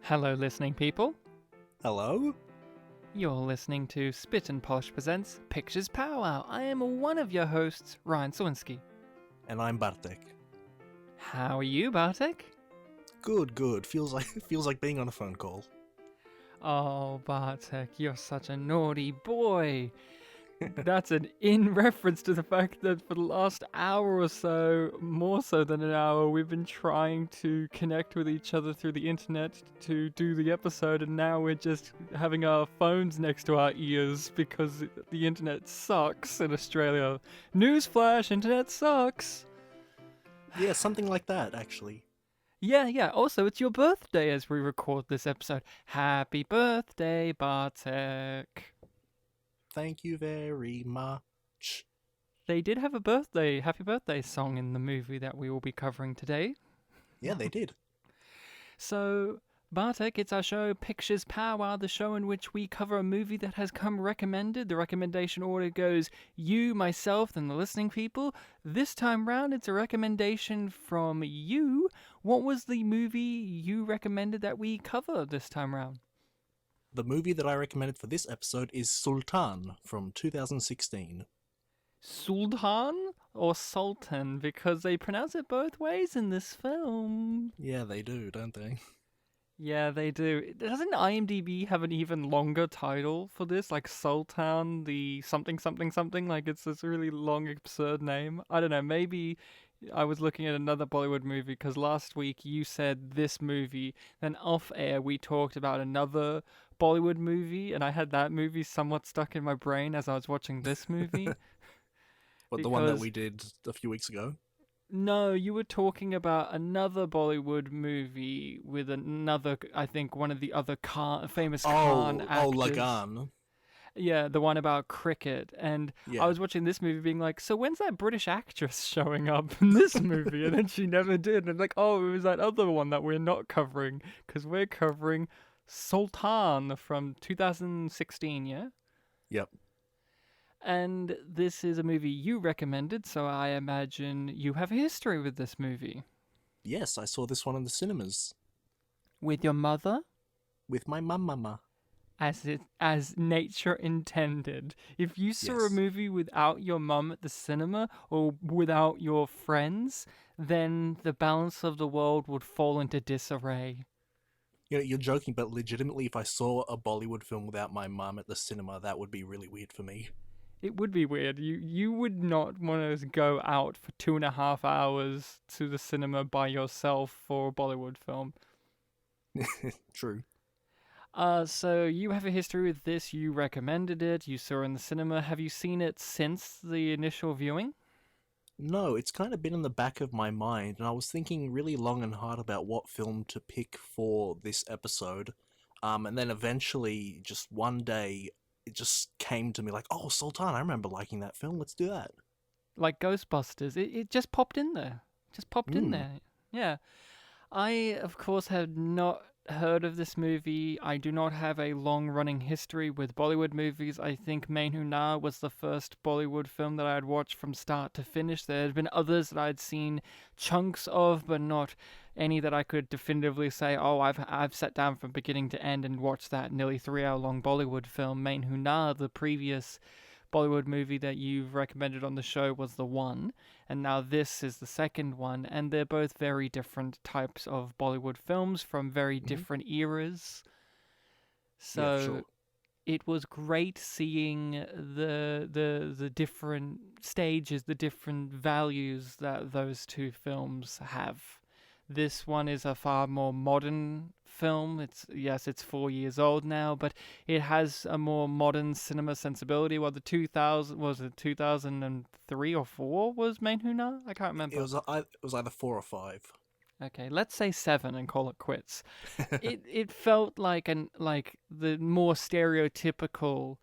Hello, listening people. Hello? You're listening to Spit and Polish Presents Pictures Powwow. I am one of your hosts, Ryan Sawinski. And I'm Bartek. How are you, Bartek? Good. Feels like being on a phone call. Oh, Bartek, you're such a naughty boy. That's in reference to the fact that for the last hour or so, more so than an hour, we've been trying to connect with each other through the internet to do the episode, and now we're just having our phones next to our ears because the internet sucks in Australia. Newsflash, internet sucks. Yeah, something like that, actually. Yeah. Also, it's your birthday as we record this episode. Happy birthday, Bartek. Thank you very much. They did have a happy birthday song in the movie that we will be covering today. Yeah, they did. So, Bartek, it's our show Pictures Powwow, the show in which we cover a movie that has come recommended. The recommendation order goes you, myself, and the listening people. This time round, it's a recommendation from you. What was the movie you recommended that we cover this time round? The movie that I recommended for this episode is Sultan from 2016. Sultan or Sultan? Because they pronounce it both ways in this film. Yeah, they do, don't they? Yeah, they do. Doesn't IMDb have an even longer title for this? Like Sultan, the something something something? Like it's this really long, absurd name. I don't know, maybe I was looking at another Bollywood movie because last week you said this movie, then off air we talked about another Bollywood movie, and I had that movie somewhat stuck in my brain as I was watching this movie. What, the one that we did a few weeks ago? No, you were talking about another Bollywood movie with another, I think, one of the other famous Khan actors. Oh, Lagan. Yeah, the one about cricket. And Yeah. I was watching this movie being like, so when's that British actress showing up in this movie? And then she never did. And like, oh, it was that other one that we're not covering because we're covering Sultan from 2016, yeah? Yep. And this is a movie you recommended, so I imagine you have a history with this movie. Yes, I saw this one in the cinemas. With your mother? With my mama. As nature intended. If you saw a Yes. movie without your mum at the cinema or without your friends, then the balance of the world would fall into disarray. You know, you're joking, but legitimately, if I saw a Bollywood film without my mum at the cinema, that would be really weird for me. It would be weird. You would not want to go out for 2.5 hours to the cinema by yourself for a Bollywood film. True. So you have a history with this. You recommended it. You saw it in the cinema. Have you seen it since the initial viewing? No, it's kind of been in the back of my mind, and I was thinking really long and hard about what film to pick for this episode. And then eventually, just one day, it just came to me like, oh, Sultan, I remember liking that film, let's do that. Like Ghostbusters. It just popped in there. In there. Yeah. I, of course, had not heard of this movie. I do not have a long-running history with Bollywood movies. I think Main Hu Na was the first Bollywood film that I had watched from start to finish. There had been others that I'd seen chunks of, but not any that I could definitively say, oh, I've sat down from beginning to end and watched that nearly 3-hour-long Bollywood film. Main Hu Na, the previous Bollywood movie that you've recommended on the show, was the one, and now this is the second one, and they're both very different types of Bollywood films from very different eras. So Yeah, sure. it was great seeing the different stages, the different values that those two films have. This one is a far more modern film. It's 4 years old now, but it has a more modern cinema sensibility. While the 2003 or 4 was Main Hu Na? I can't remember. It was either 4 or 5. Okay, let's say 7 and call it quits. It felt like the more stereotypical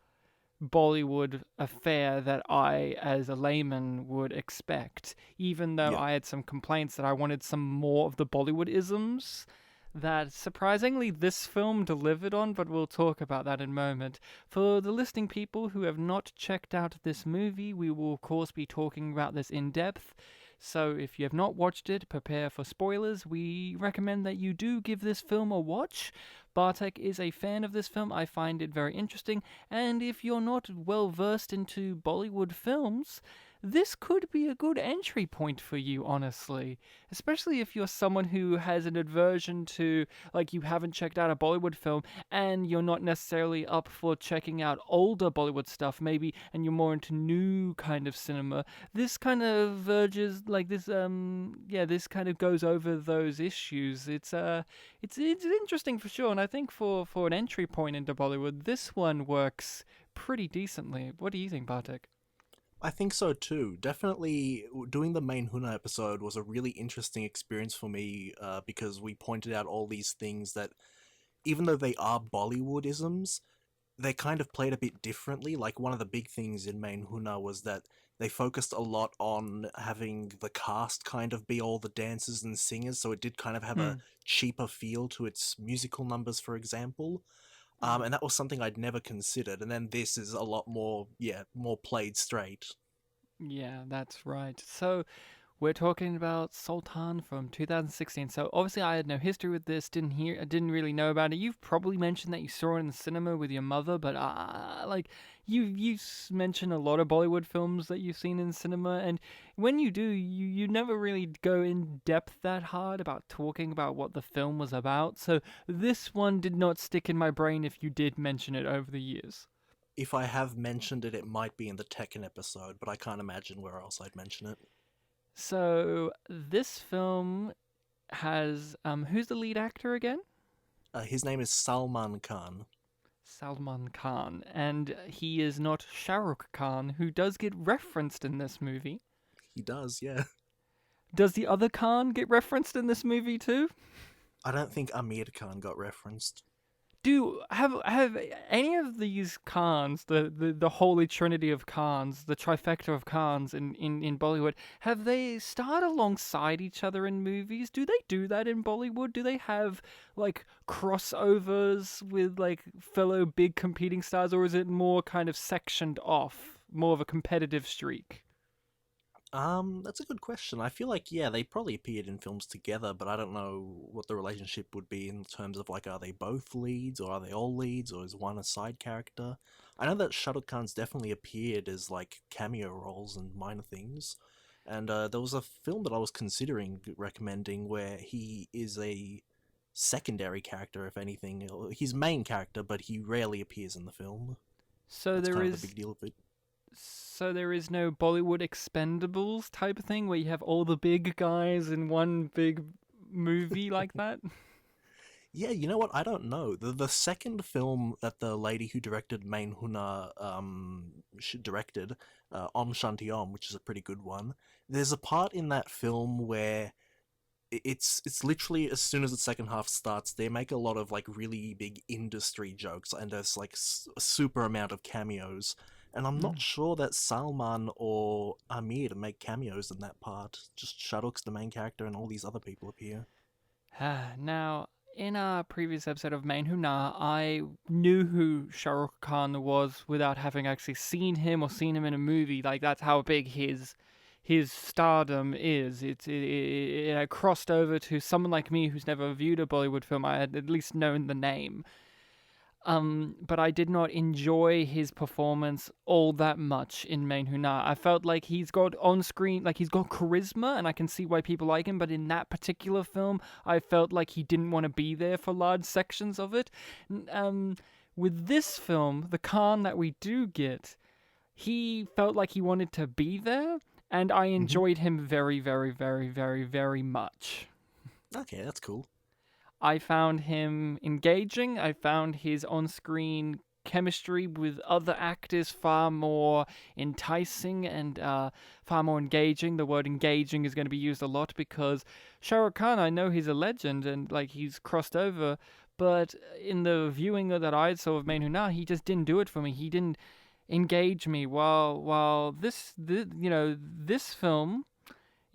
Bollywood affair that I, as a layman, would expect, even though I had some complaints that I wanted some more of the Bollywood-isms that surprisingly this film delivered on, but we'll talk about that in a moment. For the listening people who have not checked out this movie, we will of course be talking about this in depth. So if you have not watched it, prepare for spoilers. We recommend that you do give this film a watch. Bartek is a fan of this film. I find it very interesting. And if you're not well versed into Bollywood films, this could be a good entry point for you, honestly. Especially if you're someone who has an aversion to, like, you haven't checked out a Bollywood film and you're not necessarily up for checking out older Bollywood stuff, maybe, and you're more into new kind of cinema. This kind of verges, like, this kind of goes over those issues. It's interesting for sure, and I think for an entry point into Bollywood, this one works pretty decently. What do you think, Bartek? I think so too. Definitely, doing the main Huna episode was a really interesting experience for me because we pointed out all these things that, even though they are Bollywoodisms, they kind of played a bit differently. Like, one of the big things in main Huna was that they focused a lot on having the cast kind of be all the dancers and singers, so it did kind of have a Hmm. cheaper feel to its musical numbers, for example. Hmm. And that was something I'd never considered. And then this is a lot more, yeah, more played straight. Yeah, that's right. So we're talking about Sultan from 2016. So obviously I had no history with this, I didn't really know about it. You've probably mentioned that you saw it in the cinema with your mother, but like mentioned a lot of Bollywood films that you've seen in cinema, and when you do, you never really go in depth that hard about talking about what the film was about. So this one did not stick in my brain if you did mention it over the years. If I have mentioned it, it might be in the Tekken episode, but I can't imagine where else I'd mention it. So this film has who's the lead actor again? His name is Salman Khan. Salman Khan, and he is not Shah Rukh Khan, who does get referenced in this movie. He does, yeah. Does the other Khan get referenced in this movie too? I don't think Amir Khan got referenced. Do have any of these Khans, the holy trinity of Khans, the trifecta of Khans in Bollywood, have they starred alongside each other in movies? Do they do that in Bollywood? Do they have like crossovers with like fellow big competing stars, or is it more kind of sectioned off, more of a competitive streak? That's a good question. I feel like, yeah, they probably appeared in films together, but I don't know what the relationship would be in terms of, like, are they both leads, or are they all leads, or is one a side character? I know that Shah Rukh Khan's definitely appeared as, like, cameo roles and minor things. And there was a film that I was considering recommending where he is a secondary character, if anything. He's main character, but he rarely appears in the film. So That's there kind of the is big deal of it. So there is no Bollywood Expendables type of thing where you have all the big guys in one big movie like that? Yeah, you know what? I don't know. The second film that the lady who directed Main Huna directed, Om Shanti Om, which is a pretty good one. There's a part in that film where it's literally as soon as the second half starts, they make a lot of like really big industry jokes, and there's like a super amount of cameos. And I'm not Mm. sure that Salman or Amir make cameos in that part. Just Shahrukh's the main character, and all these other people appear. Now, in our previous episode of Main Huna, I knew who Shah Rukh Khan was without having actually seen him or seen him in a movie. Like that's how big his stardom is. It had crossed over to someone like me who's never viewed a Bollywood film. I had at least known the name. But I did not enjoy his performance all that much in Main Huna. I felt like he's got on screen, like he's got charisma, and I can see why people like him. But in that particular film, I felt like he didn't want to be there for large sections of it. With this film, the Khan that we do get, he felt like he wanted to be there, and I Hmm. enjoyed him very, very, very, very, very much. Okay, that's cool. I found him engaging. I found his on screen chemistry with other actors far more enticing and far more engaging. The word engaging is going to be used a lot because Shah Rukh Khan, I know he's a legend and like he's crossed over, but in the viewing that I saw of Main Huna, he just didn't do it for me. He didn't engage me. While this film,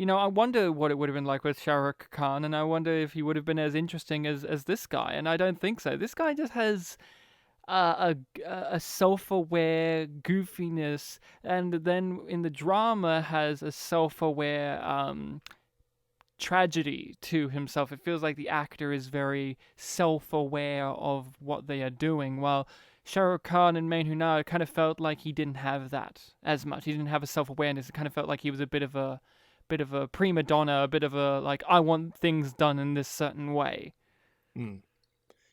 I wonder what it would have been like with Shah Rukh Khan, and I wonder if he would have been as interesting as this guy. And I don't think so. This guy just has a self-aware goofiness, and then in the drama has a self-aware tragedy to himself. It feels like the actor is very self-aware of what they are doing, while Shah Rukh Khan and Main Hunar kind of felt like he didn't have that as much. He didn't have a self-awareness. It kind of felt like he was a bit of a prima donna, a bit of a like I want things done in this certain way. Mm.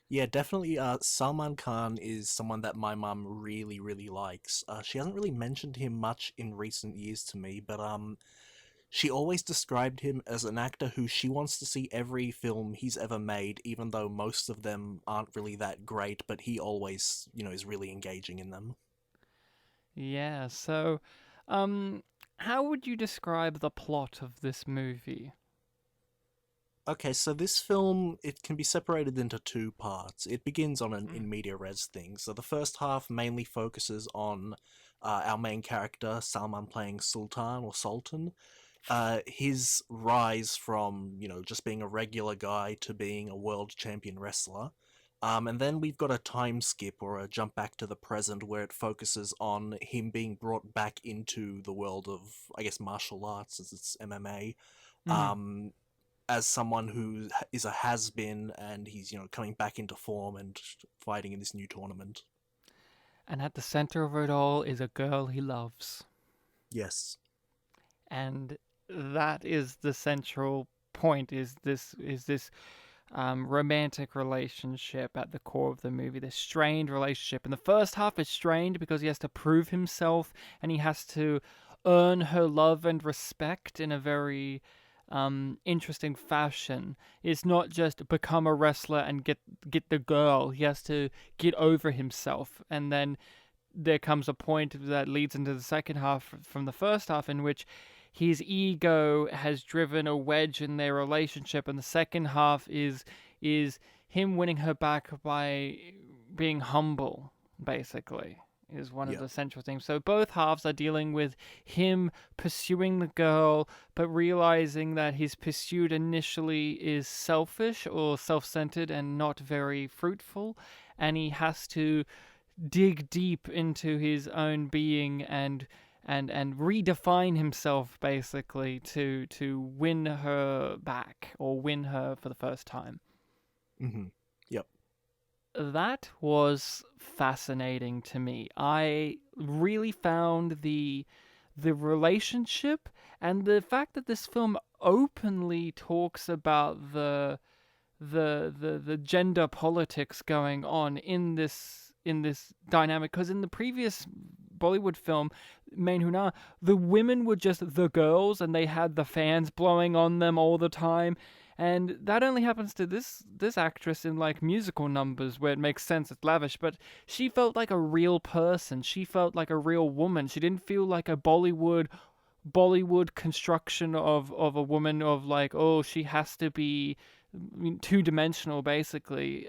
Yeah, definitely. Salman Khan is someone that my mum really, really likes. She hasn't really mentioned him much in recent years to me, but she always described him as an actor who she wants to see every film he's ever made, even though most of them aren't really that great, but he always, is really engaging in them. Yeah, so um how would you describe the plot of this movie? Okay, so this film, it can be separated into two parts. It begins on an Mm. in media res thing. So the first half mainly focuses on our main character, Salman playing Sultan or Sultan. His rise from, just being a regular guy to being a world champion wrestler. And then we've got a time skip or a jump back to the present where it focuses on him being brought back into the world of, I guess, martial arts, as it's MMA. Mhm. Um, as someone who is a has-been, and he's, coming back into form and fighting in this new tournament. And at the center of it all is a girl he loves. Yes. And that is the central point, is this romantic relationship at the core of the movie, this strained relationship. In the first half, it's strained because he has to prove himself and he has to earn her love and respect in a very interesting fashion. It's not just become a wrestler and get the girl. He has to get over himself, and then there comes a point that leads into the second half from the first half in which his ego has driven a wedge in their relationship, and the second half is him winning her back by being humble, basically, is one of Yeah. the central themes. So both halves are dealing with him pursuing the girl, but realizing that his pursuit initially is selfish or self-centered and not very fruitful, and he has to dig deep into his own being and redefine himself, basically, to win her back or win her for the first time. Mm-hmm. Yep. That was fascinating to me. I really found the relationship and the fact that this film openly talks about the gender politics going on in this dynamic, because in the previous Bollywood film Main Hunar, the women were just the girls and they had the fans blowing on them all the time, and that only happens to this actress in like musical numbers where it makes sense, it's lavish, but she felt like a real person, she felt like a real woman, she didn't feel like a Bollywood construction of a woman, of like, oh, she has to be two-dimensional, basically.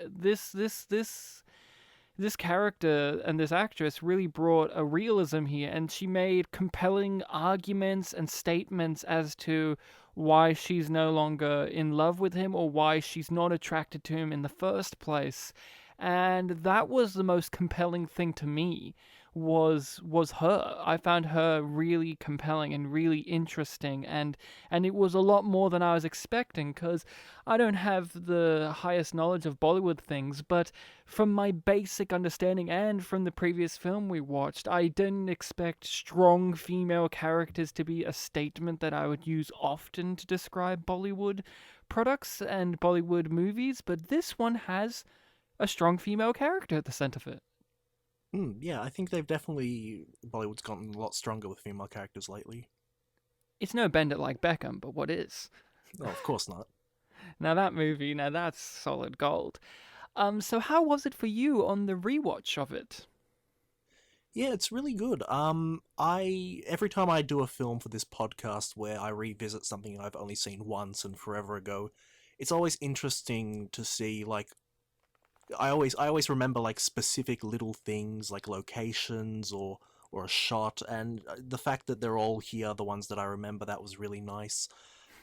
This character and this actress really brought a realism here, and she made compelling arguments and statements as to why she's no longer in love with him or why she's not attracted to him in the first place. And that was the most compelling thing to me, was her. I found her really compelling and really interesting, and it was a lot more than I was expecting, because I don't have the highest knowledge of Bollywood things, but from my basic understanding and from the previous film we watched, I didn't expect strong female characters to be a statement that I would use often to describe Bollywood products and Bollywood movies, but this one has a strong female character at the center of it. Yeah, I think Bollywood's gotten a lot stronger with female characters lately. It's no Bend It Like Beckham, but what is? Oh, of course not. Now that movie, now that's solid gold. So how was it for you on the rewatch of it? Yeah, it's really good. I every time I do a film for this podcast where I revisit something I've only seen once and forever ago, it's always interesting to see, like, I always remember like specific little things like locations or a shot, and the fact that they're all here, the ones that I remember, that was really nice.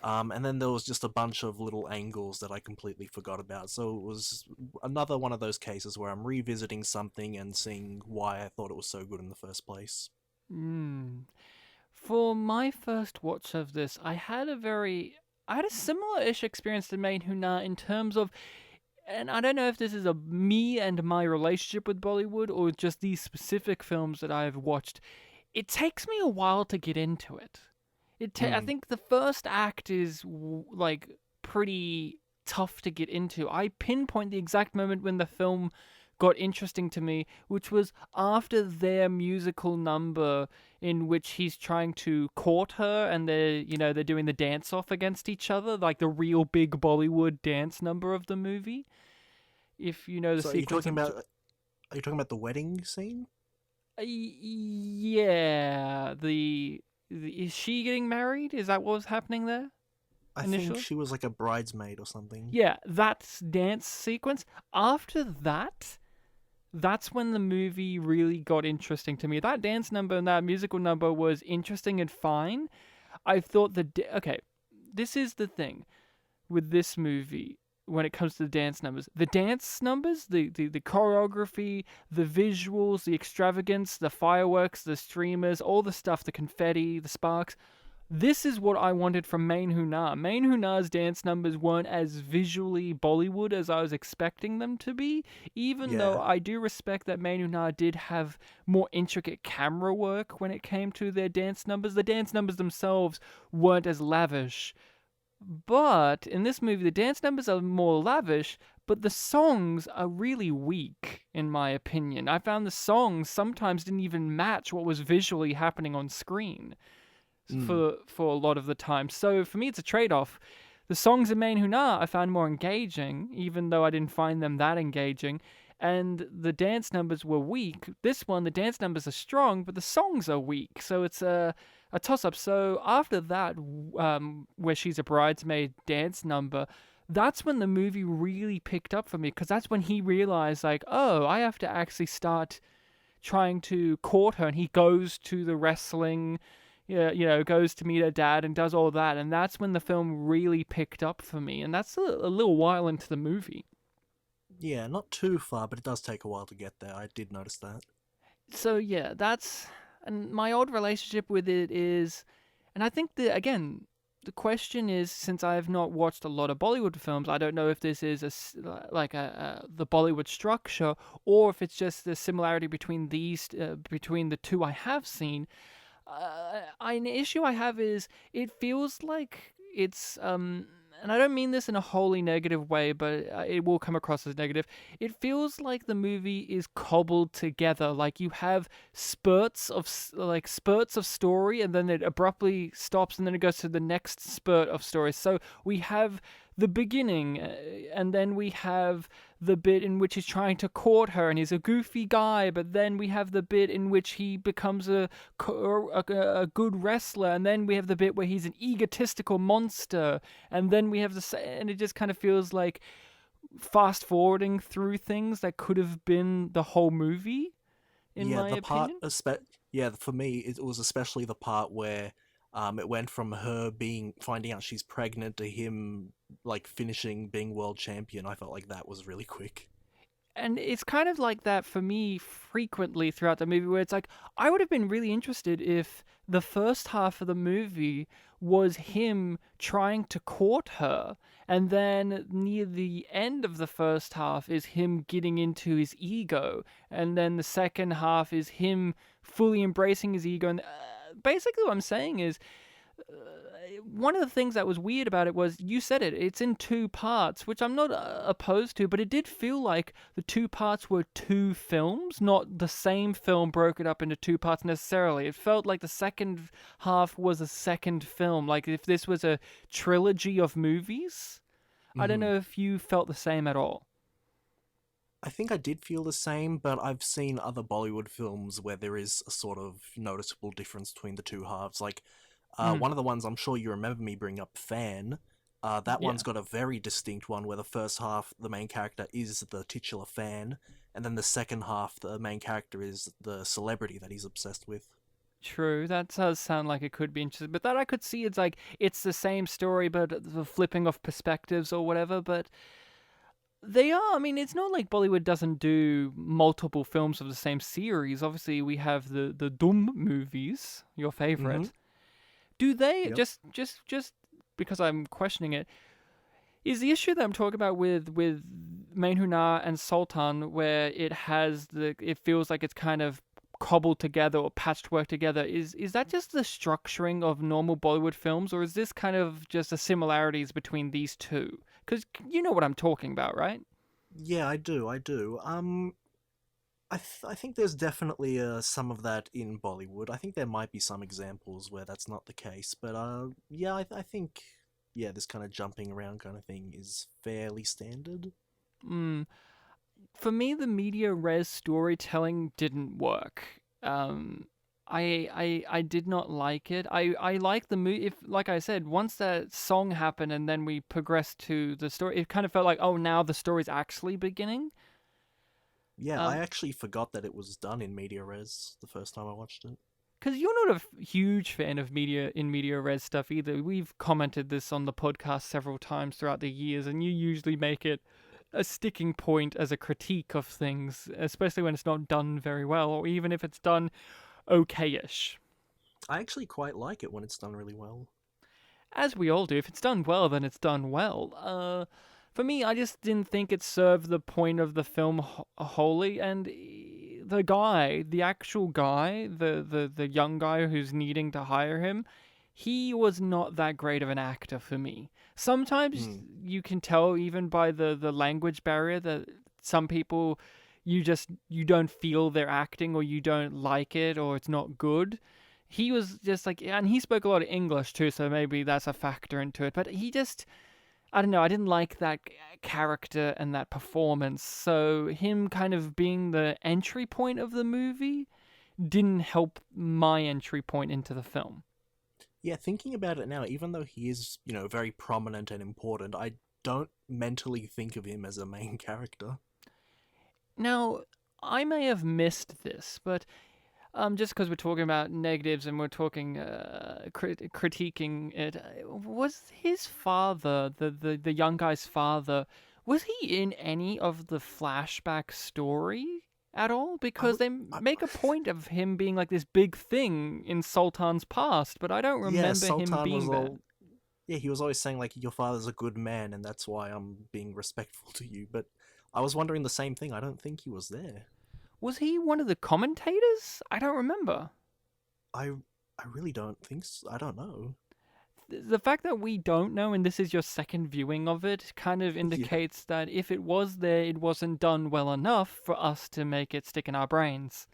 And then there was just a bunch of little angles that I completely forgot about. So it was another one of those cases where I'm revisiting something and seeing why I thought it was so good in the first place. Mm. For my first watch of this, I had a similar-ish experience to Main Huna in terms of, and I don't know if this is a me and my relationship with Bollywood or just these specific films that I've watched. It takes me a while to get into it. I Mm. think the first act is like pretty tough to get into. I pinpoint the exact moment when the film got interesting to me, which was after their musical number in which he's trying to court her and they're doing the dance off against each other, like the real big Bollywood dance number of the movie. If you know the So are you sequence talking of about are you talking about the wedding scene? yeah, is she getting married? Is that what was happening there I think initially? she was like a bridesmaid or something. Yeah, that dance sequence. After that, that's when the movie really got interesting to me. That dance number and that musical number was interesting and fine. I thought okay, this is the thing with this movie when it comes to the dance numbers. The dance numbers, the choreography, the visuals, the extravagance, the fireworks, the streamers, all the stuff, the confetti, the sparks. This is what I wanted from Main Huna. Main Huna's dance numbers weren't as visually Bollywood as I was expecting them to be, even though Yeah. I do respect that Main Huna did have more intricate camera work when it came to their dance numbers. The dance numbers themselves weren't as lavish, but in this movie, the dance numbers are more lavish, but the songs are really weak, in my opinion. I found the songs sometimes didn't even match what was visually happening on screen Mm. for a lot of the time. So for me, it's a trade-off. The songs in Main Huna I found more engaging, even though I didn't find them that engaging. And the dance numbers were weak. This one, the dance numbers are strong, but the songs are weak. So it's a toss-up. So after that, where she's a bridesmaid dance number, that's when the movie really picked up for me, because that's when he realized, like, oh, I have to actually start trying to court her, and he goes to the wrestling, yeah, goes to meet her dad and does all that, and that's when the film really picked up for me, and that's a little while into the movie. Yeah, not too far, but it does take a while to get there. I did notice that. So yeah, that's and my old relationship with it is, and I think that again. The question is, since I have not watched a lot of Bollywood films, I don't know if this is like the Bollywood structure, or if it's just the similarity between between the two I have seen. An issue I have is it feels like it's and I don't mean this in a wholly negative way, but it will come across as negative. It feels like the movie is cobbled together. Like you have spurts of story, and then it abruptly stops, and then it goes to the next spurt of story. So we have the beginning, and then we have the bit in which he's trying to court her, and he's a goofy guy. But then we have the bit in which he becomes a good wrestler, and then we have the bit where he's an egotistical monster, and then we have and it just kind of feels like fast forwarding through things that could have been the whole movie, in Yeah, my the part, opinion. yeah, for me, it was especially the part where it went from her finding out she's pregnant to him like finishing being world champion. I felt like that was really quick. And it's kind of like that for me frequently throughout the movie, where it's like, I would have been really interested if the first half of the movie was him trying to court her, and then near the end of the first half is him getting into his ego, and then the second half is him fully embracing his ego. And basically, what I'm saying is, one of the things that was weird about it was, you said it's in two parts, which I'm not opposed to, but it did feel like the two parts were two films, not the same film broken up into two parts necessarily. It felt like the second half was a second film, like if this was a trilogy of movies. I don't Hmm. know if you felt the same at all. I think I did feel the same, but I've seen other Bollywood films where there is a sort of noticeable difference between the two halves. Like, Mm, one of the ones I'm sure you remember me bring up, Fan. That yeah. one's got a very distinct one where the first half, the main character is the titular fan, and then the second half, the main character is the celebrity that he's obsessed with. True, that does sound like it could be interesting, but that I could see it's like it's the same story, but the flipping of perspectives or whatever. But they are. I mean, it's not like Bollywood doesn't do multiple films of the same series. Obviously, we have the Doom movies, your Mm-hmm. favorite. Do they Yep. just because I'm questioning it? Is the issue that I'm talking about with Main Hunar and Sultan, where it feels like it's kind of cobbled together or patchwork together, is that just the structuring of normal Bollywood films, or is this kind of just the similarities between these two? Because you know what I'm talking about, right? Yeah, I do. I do. I think there's definitely some of that in Bollywood. I think there might be some examples where that's not the case, but yeah, I think yeah, this kind of jumping around kind of thing is fairly standard. Mm. For me, the media res storytelling didn't work. Um, I did not like it. I like the movie. If like I said, once that song happened and then we progressed to the story, it kind of felt like, oh, now the story's actually beginning. Yeah, I Um, actually forgot that it was done in media res the first time I watched it. because you're not a huge fan of media res stuff either. We've commented this on the podcast several times throughout the years, and you usually make it a sticking point as a critique of things, especially when it's not done very well, or even if it's done okay-ish. I actually quite like it when it's done really well. As we all do. If it's done well, then it's done well. For me, I just didn't think it served the point of the film wholly, and the actual guy, the young guy who's needing to hire him, he was not that great of an actor for me. Sometimes Mm. you can tell even by the language barrier that some people you don't feel their acting or you don't like it or it's not good. He was just like, and he spoke a lot of English too, so maybe that's a factor into it. But he just, I don't know, I didn't like that character and that performance. So him kind of being the entry point of the movie didn't help my entry point into the film. Yeah, thinking about it now, even though he is, very prominent and important, I don't mentally think of him as a main character. Now, I may have missed this, but just because we're talking about negatives and we're talking critiquing it, was his father, the young guy's father, was he in any of the flashback story at all? Because Oh, they I, make a point of him being like this big thing in Sultan's past, but I don't yeah, remember him Sultan was being there. all. Yeah, he was always saying, like, your father's a good man, and that's why I'm being respectful to you. But I was wondering the same thing. I don't think he was there. Was he one of the commentators? I don't remember. I, I really don't think so. I don't know. The fact that we don't know and this is your second viewing of it kind of Yeah. indicates that if it was there, it wasn't done well enough for us to make it stick in our brains.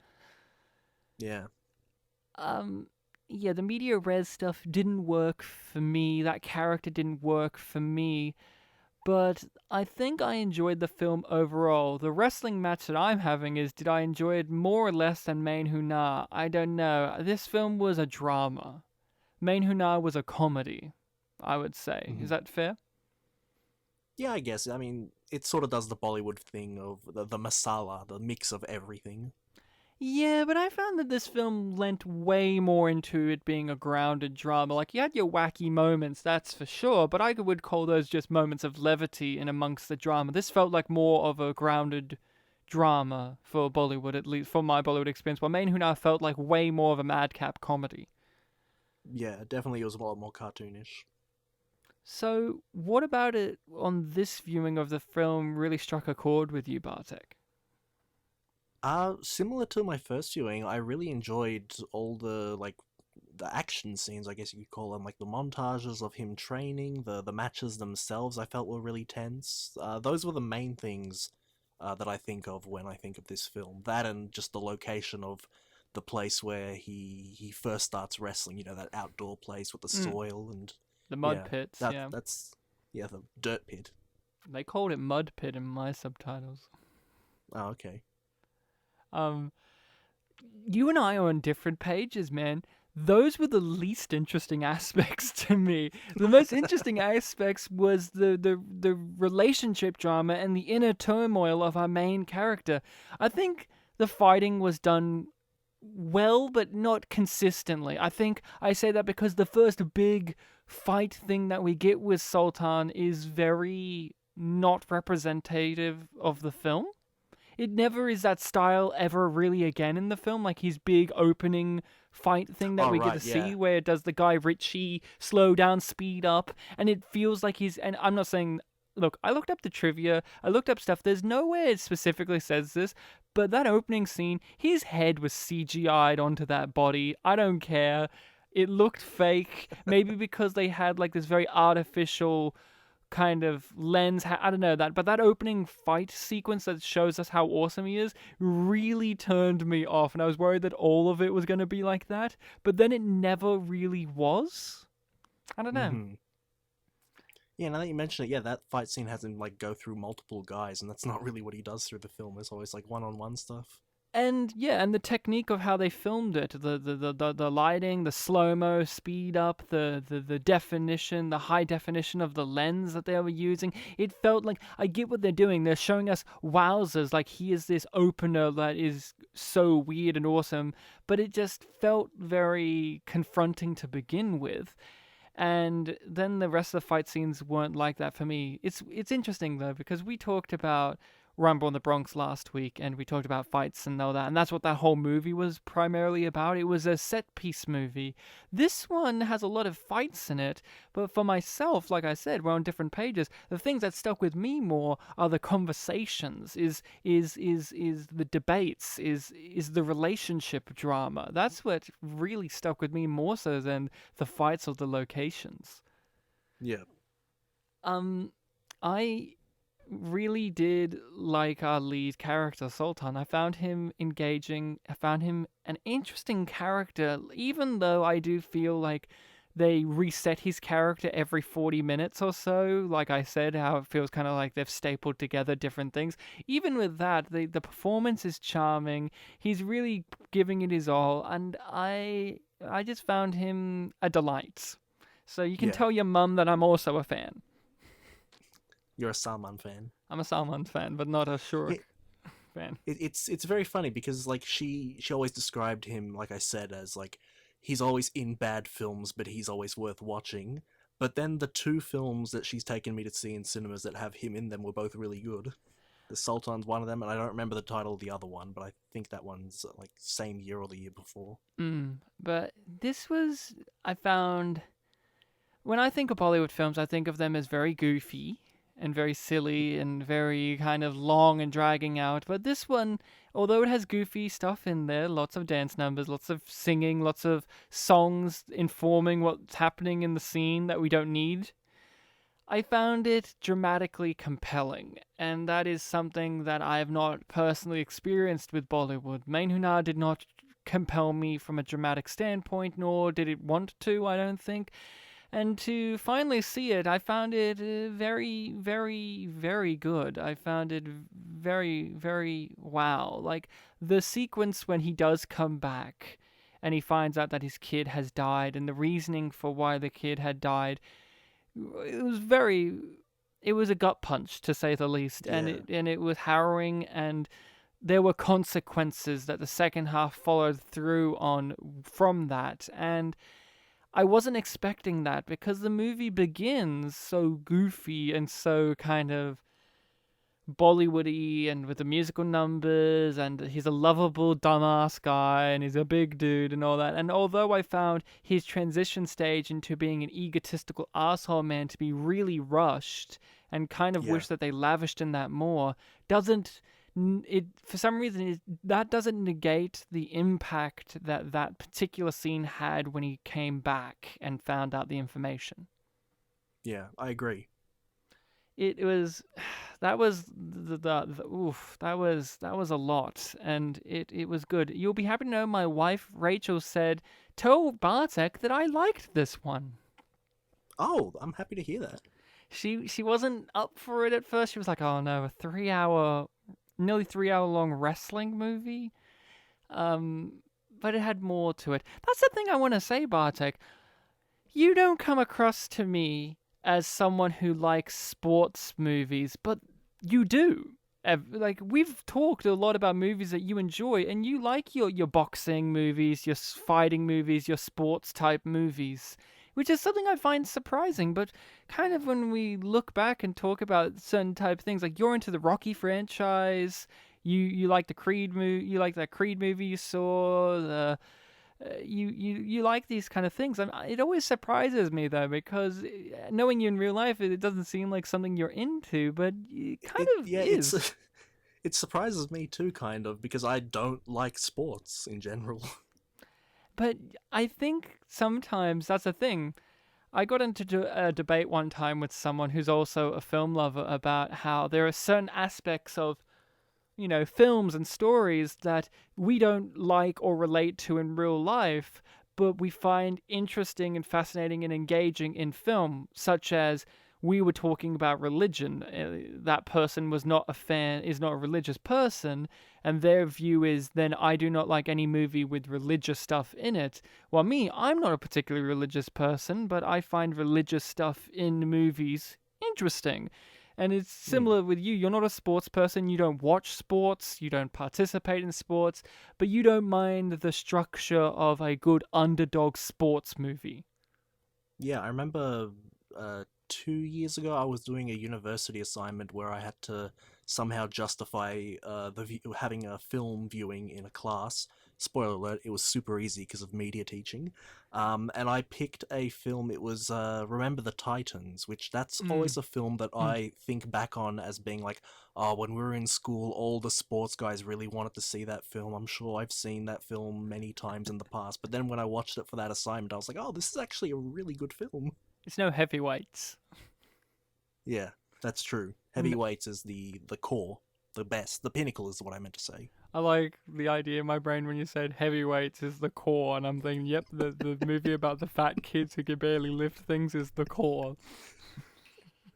Yeah. Um, yeah, the media res stuff didn't work for me. That character didn't work for me. But I think I enjoyed the film overall. The wrestling match that I'm having is did I enjoy it more or less than Main Hunar? I don't know. This film was a drama. Main Hunar was a comedy, I would say. Is Hmm. that fair? Yeah, I guess. I mean, it sort of does the Bollywood thing of the masala, the mix of everything. Yeah, but I found that this film lent way more into it being a grounded drama. Like, you had your wacky moments, that's for sure, but I would call those just moments of levity in amongst the drama. This felt like more of a grounded drama for Bollywood, at least for my Bollywood experience, while Main Hunar felt like way more of a madcap comedy. Yeah, definitely it was a lot more cartoonish. So, what about it on this viewing of the film really struck a chord with you, Bartek? Similar to my first viewing, I really enjoyed all the action scenes, I guess you could call them, like the montages of him training, the matches themselves I felt were really tense. Those were the main things that I think of when I think of this film. That and just the location of the place where he first starts wrestling, that outdoor place with the Mm, soil and the mud yeah, pits, that yeah. that's yeah, the dirt pit. They called it mud pit in my subtitles. Oh, okay. Um, you and I are on different pages, man. Those were the least interesting aspects to me. The most interesting aspects was the relationship drama and the inner turmoil of our main character. I think the fighting was done well, but not consistently. I think I say that because the first big fight thing that we get with Sultan is very not representative of the film. It never is that style ever really again in the film, like his big opening fight thing that Oh, we get right, to yeah. see where it does the Guy Ritchie slow down, speed up, and it feels like and I'm not saying, look, I looked up the trivia, I looked up stuff, there's nowhere it specifically says this, but that opening scene, his head was CGI'd onto that body. I don't care. It looked fake, maybe because they had like this very artificial kind of lens. I don't know that, but that opening fight sequence that shows us how awesome he is really turned me off, and I was worried that all of it was going to be like that, but then it never really was. I don't know. Hmm. Yeah, now that you mention it, yeah, that fight scene has him like go through multiple guys, and that's not really what he does through the film. It's always like one-on-one stuff. And yeah, and the technique of how they filmed it, the lighting, the slow mo, speed up, the definition, the high definition of the lens that they were using, it felt like I get what they're doing. They're showing us wowzers, like he is this opener that is so weird and awesome, but it just felt very confronting to begin with. And then the rest of the fight scenes weren't like that for me. It's interesting though, because we talked about Rumble in the Bronx last week, and we talked about fights and all that, and that's what that whole movie was primarily about. It was a set piece movie. This one has a lot of fights in it, but for myself, like I said, we're on different pages. The things that stuck with me more are the conversations, is the debates, is the relationship drama. That's what really stuck with me more so than the fights or the locations. Yeah. I really did like our lead character, Sultan. I found him engaging. I found him an interesting character, even though I do feel like they reset his character every 40 minutes or so. Like I said, how it feels kind of like they've stapled together different things. Even with that, the performance is charming. He's really giving it his all, and I just found him a delight. So you can Yeah. tell your mum that I'm also a fan. You're a Salman fan. I'm a Salman fan, but not a Yeah, Shuruk fan. it's very funny because like she always described him, like I said, as like he's always in bad films, but he's always worth watching. But then the two films that she's taken me to see in cinemas that have him in them were both really good. The Sultan's one of them, and I don't remember the title of the other one, but I think that one's like same year or the year before. But this was, I found, when I think of Bollywood films, I think of them as very goofy and very silly and very kind of long and dragging out. But this one, although it has goofy stuff in there, lots of dance numbers, lots of singing, lots of songs informing what's happening in the scene that we don't need, I found it dramatically compelling. And that is something that I have not personally experienced with Bollywood. Main Hunar did not compel me from a dramatic standpoint, nor did it want to, I don't think. And to finally see it, I found it very, very, very good. I found it very, very wow. Like the sequence when he does come back and he finds out that his kid has died, and the reasoning for why the kid had died, it was a gut punch to say the least. Yeah. And it was harrowing, and there were consequences that the second half followed through on from that. And I wasn't expecting that because the movie begins so goofy and so kind of Bollywoody and with the musical numbers, and he's a lovable dumbass guy and he's a big dude and all that. And although I found his transition stage into being an egotistical asshole man to be really rushed and kind of Yeah. wish that they lavished in that more, doesn't it, for some reason, that doesn't negate the impact that that particular scene had when he came back and found out the information. Yeah, I agree. It was, that was oof, that was a lot, and it was good. You'll be happy to know my wife Rachel said, "Tell Bartek that I liked this one." Oh, I'm happy to hear that. She wasn't up for it at first. She was like, "Oh no, nearly 3 hour long wrestling movie." But it had more to it. That's the thing I want to say, Bartek. You don't come across to me as someone who likes sports movies, but you do. like we've talked a lot about movies that you enjoy, and you like your boxing movies, your fighting movies, your sports type movies, which is something I find surprising. But kind of when we look back and talk about certain type of things, like you're into the Rocky franchise, you like the Creed movie, you like that Creed movie you saw, the you like these kind of things. It always surprises me though, because knowing you in real life, it doesn't seem like something you're into, but it kind It of yeah, is. it surprises me too, kind of, because I don't like sports in general. But I think sometimes that's a thing. I got into a debate one time with someone who's also a film lover about how there are certain aspects of, films and stories that we don't like or relate to in real life, but we find interesting and fascinating and engaging in film, such as we were talking about religion. That person was not a fan, is not a religious person, and their view is then I do not like any movie with religious stuff in it. Well, me, I'm not a particularly religious person, but I find religious stuff in movies interesting. And it's Mm. similar with you. You're not a sports person. You don't watch sports. You don't participate in sports. But you don't mind the structure of a good underdog sports movie. Yeah, I remember 2 years ago I was doing a university assignment where I had to somehow justify having a film viewing in a class. Spoiler alert, it was super easy because of media teaching. And I picked a film, it was Remember the Titans, which that's Mm, always a film that mm. I think back on as being like, oh, when we were in school, all the sports guys really wanted to see that film. I'm sure I've seen that film many times in the past. But then when I watched it for that assignment, I was like, oh, this is actually a really good film. It's no heavyweights. Yeah, that's true. Heavyweights is the core, the best, the pinnacle is what I meant to say. I like the idea in my brain when you said heavyweights is the core, and I'm thinking, yep, the movie about the fat kids who can barely lift things is the core.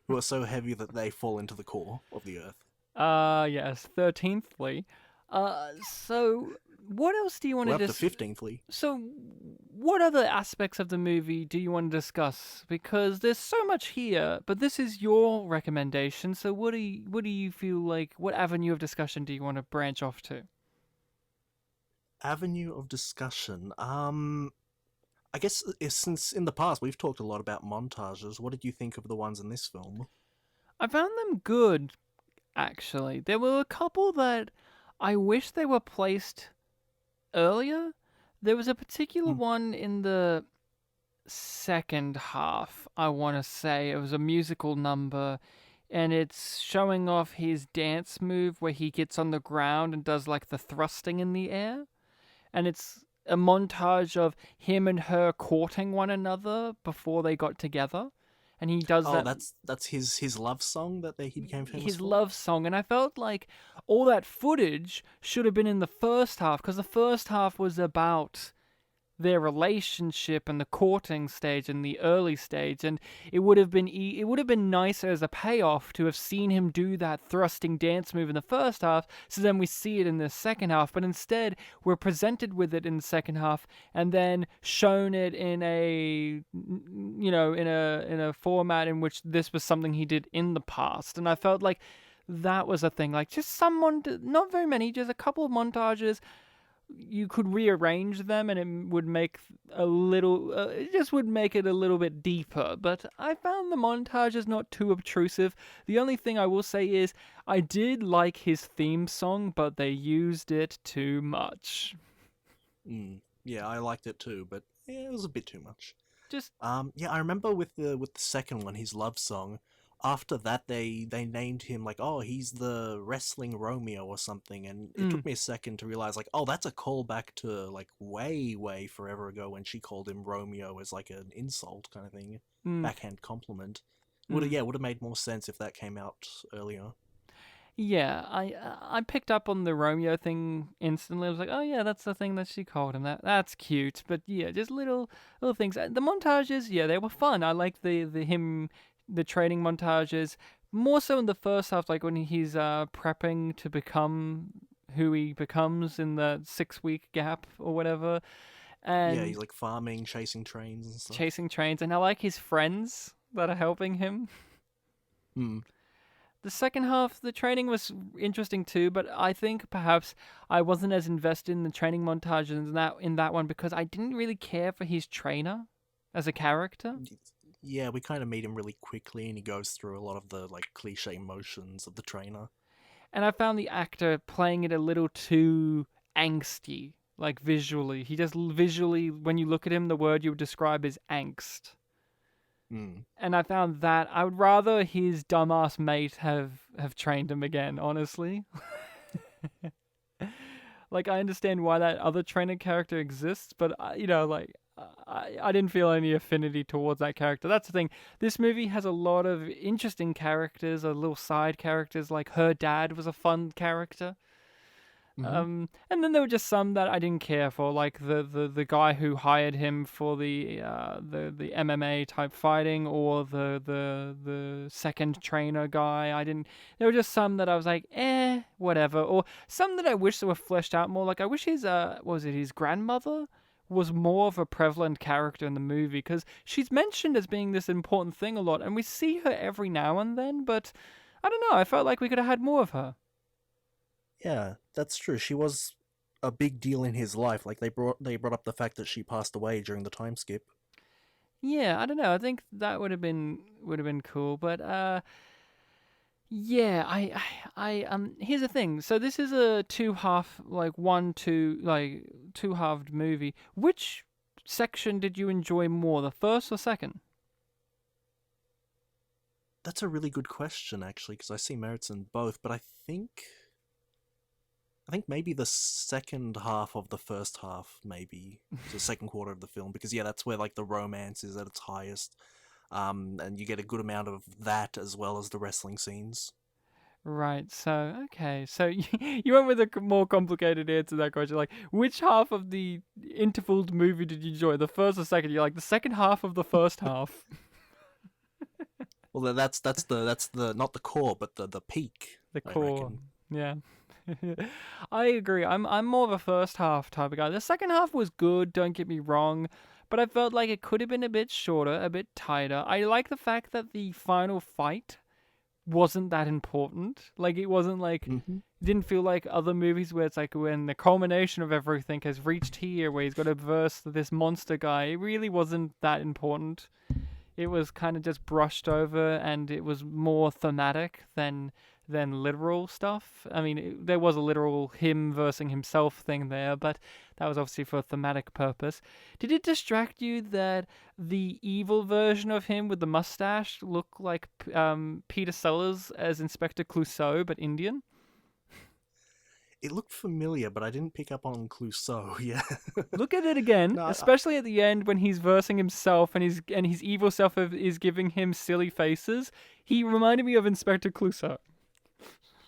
Who are so heavy that they fall into the core of the earth. Yes, 13thly. So what else do you want We're to up to just 15thly. So, what other aspects of the movie do you want to discuss? Because there's so much here, but this is your recommendation. So, what do you feel like? What avenue of discussion do you want to branch off to? Avenue of discussion. I guess since in the past we've talked a lot about montages, what did you think of the ones in this film? I found them good, actually. There were a couple that I wish they were placed earlier. There was a particular Hmm. one in the second half, I want to say. It was a musical number, and it's showing off his dance move where he gets on the ground and does like the thrusting in the air. And it's a montage of him and her courting one another before they got together. And he does Oh, that, that's his love song that he became famous his for. love song. And I felt like all that footage should have been in the first half, because the first half was about their relationship and the courting stage and the early stage, and it would have been nicer as a payoff to have seen him do that thrusting dance move in the first half, so then we see it in the second half. But instead we're presented with it in the second half and then shown it in a in a format in which this was something he did in the past. And I felt like that was a thing, like just someone, not very many, just a couple of montages. You could rearrange them and it would make it just would make it a little bit deeper. But I found the montages not too obtrusive. The only thing I will say is I did like his theme song, but they used it too much. Yeah, I liked it too, but yeah, it was a bit too much. Just Yeah, I remember with the second one, his love song. After that, they named him like, oh, he's the wrestling Romeo or something, and it mm, took me a second to realize like, oh, that's a callback to like way forever ago when she called him Romeo as like an insult kind of thing, mm, backhand compliment. mm. Would have made more sense if that came out earlier. Yeah, I picked up on the Romeo thing instantly. I was like, oh yeah, that's the thing that she called him. That's cute. But yeah, just little things. The montages, yeah, they were fun. I like the training montages more so in the first half, like when he's prepping to become who he becomes in the 6 week gap or whatever, Yeah, and he's like farming, chasing trains and stuff. chasing trains. And I like his friends that are helping him. Hmm. The second half, the training was interesting too, but I think perhaps I wasn't as invested in the training montages in that one because I didn't really care for his trainer as a character. Yeah, we kind of meet him really quickly, and he goes through a lot of the like cliche motions of the trainer. And I found the actor playing it a little too angsty, like visually. He just visually, when you look at him, the word you would describe is angst. Mm. And I found that I would rather his dumbass mate have trained him again, honestly. Like, I understand why that other trainer character exists, but, I didn't feel any affinity towards that character. That's the thing. This movie has a lot of interesting characters, little side characters, like her dad was a fun character. Mm-hmm. And then there were just some that I didn't care for, like the guy who hired him for the MMA type fighting, or the second trainer guy. I didn't. There were just some that I was like, whatever, or some that I wish were fleshed out more. Like I wish his grandmother was more of a prevalent character in the movie, because she's mentioned as being this important thing a lot, and we see her every now and then, but I don't know. I felt like we could have had more of her. Yeah, that's true. She was a big deal in his life. Like they brought up the fact that she passed away during the time skip. Yeah, I don't know. I think that would have been cool, but yeah, here's the thing. So this is a two halved movie. Which section did you enjoy more, the first or second? That's a really good question, actually, because I see merits in both. But I think maybe the second half of the first half, maybe the second quarter of the film, because yeah, that's where like the romance is at its highest, and you get a good amount of that as well as the wrestling scenes. Right. So okay. So you went with a more complicated answer to that question. Like, which half of the intervaled movie did you enjoy? The first or second? You're like the second half of the first half. Well, that's the not the core, but the peak. The I core. reckon. Yeah. I agree. I'm more of a first half type of guy. The second half was good, don't get me wrong, but I felt like it could have been a bit shorter, a bit tighter. I like the fact that the final fight wasn't that important. Like, it wasn't like, Hmm. it didn't feel like other movies where it's like when the culmination of everything has reached here, where he's got to verse this monster guy. It really wasn't that important. It was kind of just brushed over, and it was more thematic than literal stuff. I mean, there was a literal him versing himself thing there, but that was obviously for a thematic purpose. Did it distract you that the evil version of him with the mustache looked like Peter Sellers as Inspector Clouseau, but Indian? It looked familiar, but I didn't pick up on Clouseau. Yeah. Look at it again, No, especially at the end when he's versing himself and his evil self is giving him silly faces. He reminded me of Inspector Clouseau.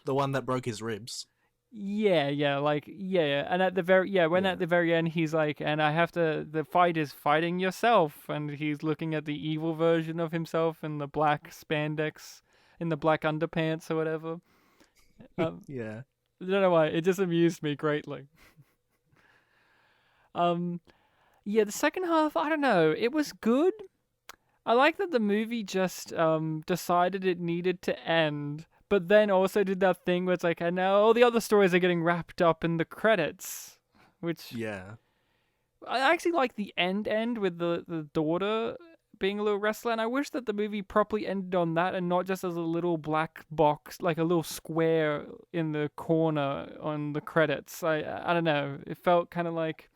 the one that broke his ribs. Yeah, like yeah, and at the very when Yeah. at the very end he's like, and I have to. The fight is fighting yourself, and he's looking at the evil version of himself in the black spandex, in the black underpants or whatever. Um, Yeah. I don't know why, it just amused me greatly. Um, yeah, the second half, I don't know, it was good. I like that the movie just decided it needed to end, but then also did that thing where it's like, I know all the other stories are getting wrapped up in the credits, which Yeah. I actually like the end with the daughter being a little wrestler, and I wish that the movie properly ended on that and not just as a little black box, like a little square in the corner on the credits. I don't know. It felt kind of like,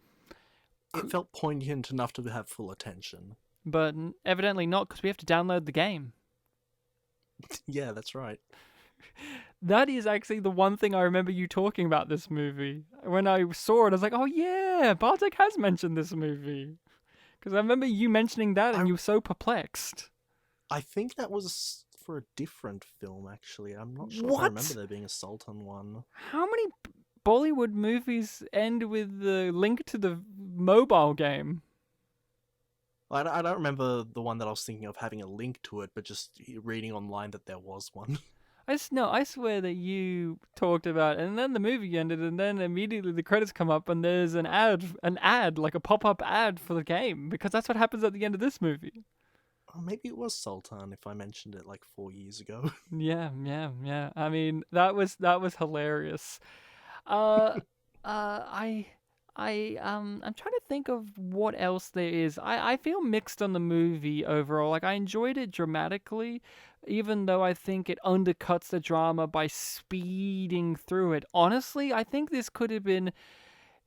It felt poignant enough to have full attention. but evidently not, because we have to download the game. Yeah, that's right. That is actually the one thing I remember you talking about this movie. When I saw it, I was like, oh yeah, Bartek has mentioned this movie. Because I remember you mentioning that and I you were so perplexed. I think that was for a different film, actually. I'm not sure if I What? remember there being a Sultan one. How many Bollywood movies end with the link to the mobile game? I don't remember the one that I was thinking of having a link to it, but just reading online that there was one. I swear that you talked about it, and then the movie ended, and then immediately the credits come up, and there's an ad, like a pop-up ad for the game, because that's what happens at the end of this movie. Oh, maybe it was Sultan if I mentioned it like 4 years ago. Yeah, yeah, yeah. I mean, that was hilarious. Uh, I, I'm trying to think of what else there is. I feel mixed on the movie overall. Like I enjoyed it dramatically, even though I think it undercuts the drama by speeding through it. Honestly, I think this could have been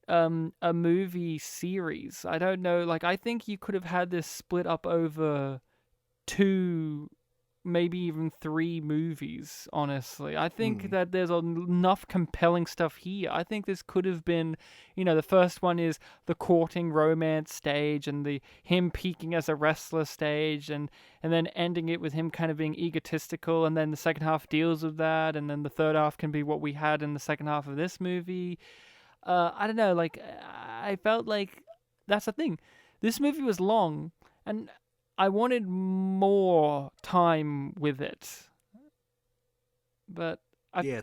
a movie series. I don't know. Like I think you could have had this split up over two, maybe even three movies, honestly. I think Hmm. that there's enough compelling stuff here. I think this could have been, the first one is the courting romance stage and the him peaking as a wrestler stage, and then ending it with him kind of being egotistical, and then the second half deals with that, and then the third half can be what we had in the second half of this movie. I don't know, like I felt like that's the thing. This movie was long, and I wanted more time with it, but I Yeah,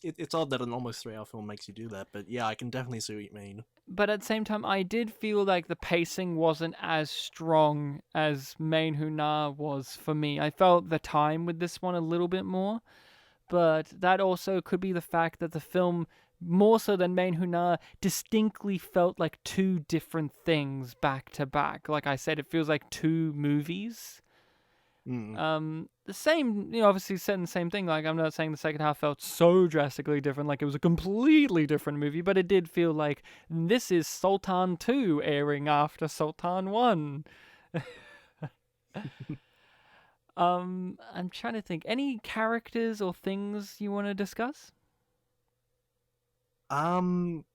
it's odd that an almost 3 hour film makes you do that, but yeah, I can definitely see what you mean. but at the same time I did feel like the pacing wasn't as strong as Main Huna was for me. I felt the time with this one a little bit more, but that also could be the fact that the film, more so than Main Huna, distinctly felt like two different things back to back. Like I said, it feels like two movies. Hmm. The same, obviously set in the same thing. Like I'm not saying the second half felt so drastically different, like it was a completely different movie, but it did feel like this is Sultan 2 airing after Sultan 1. I'm trying to think. Any characters or things you want to discuss? Um,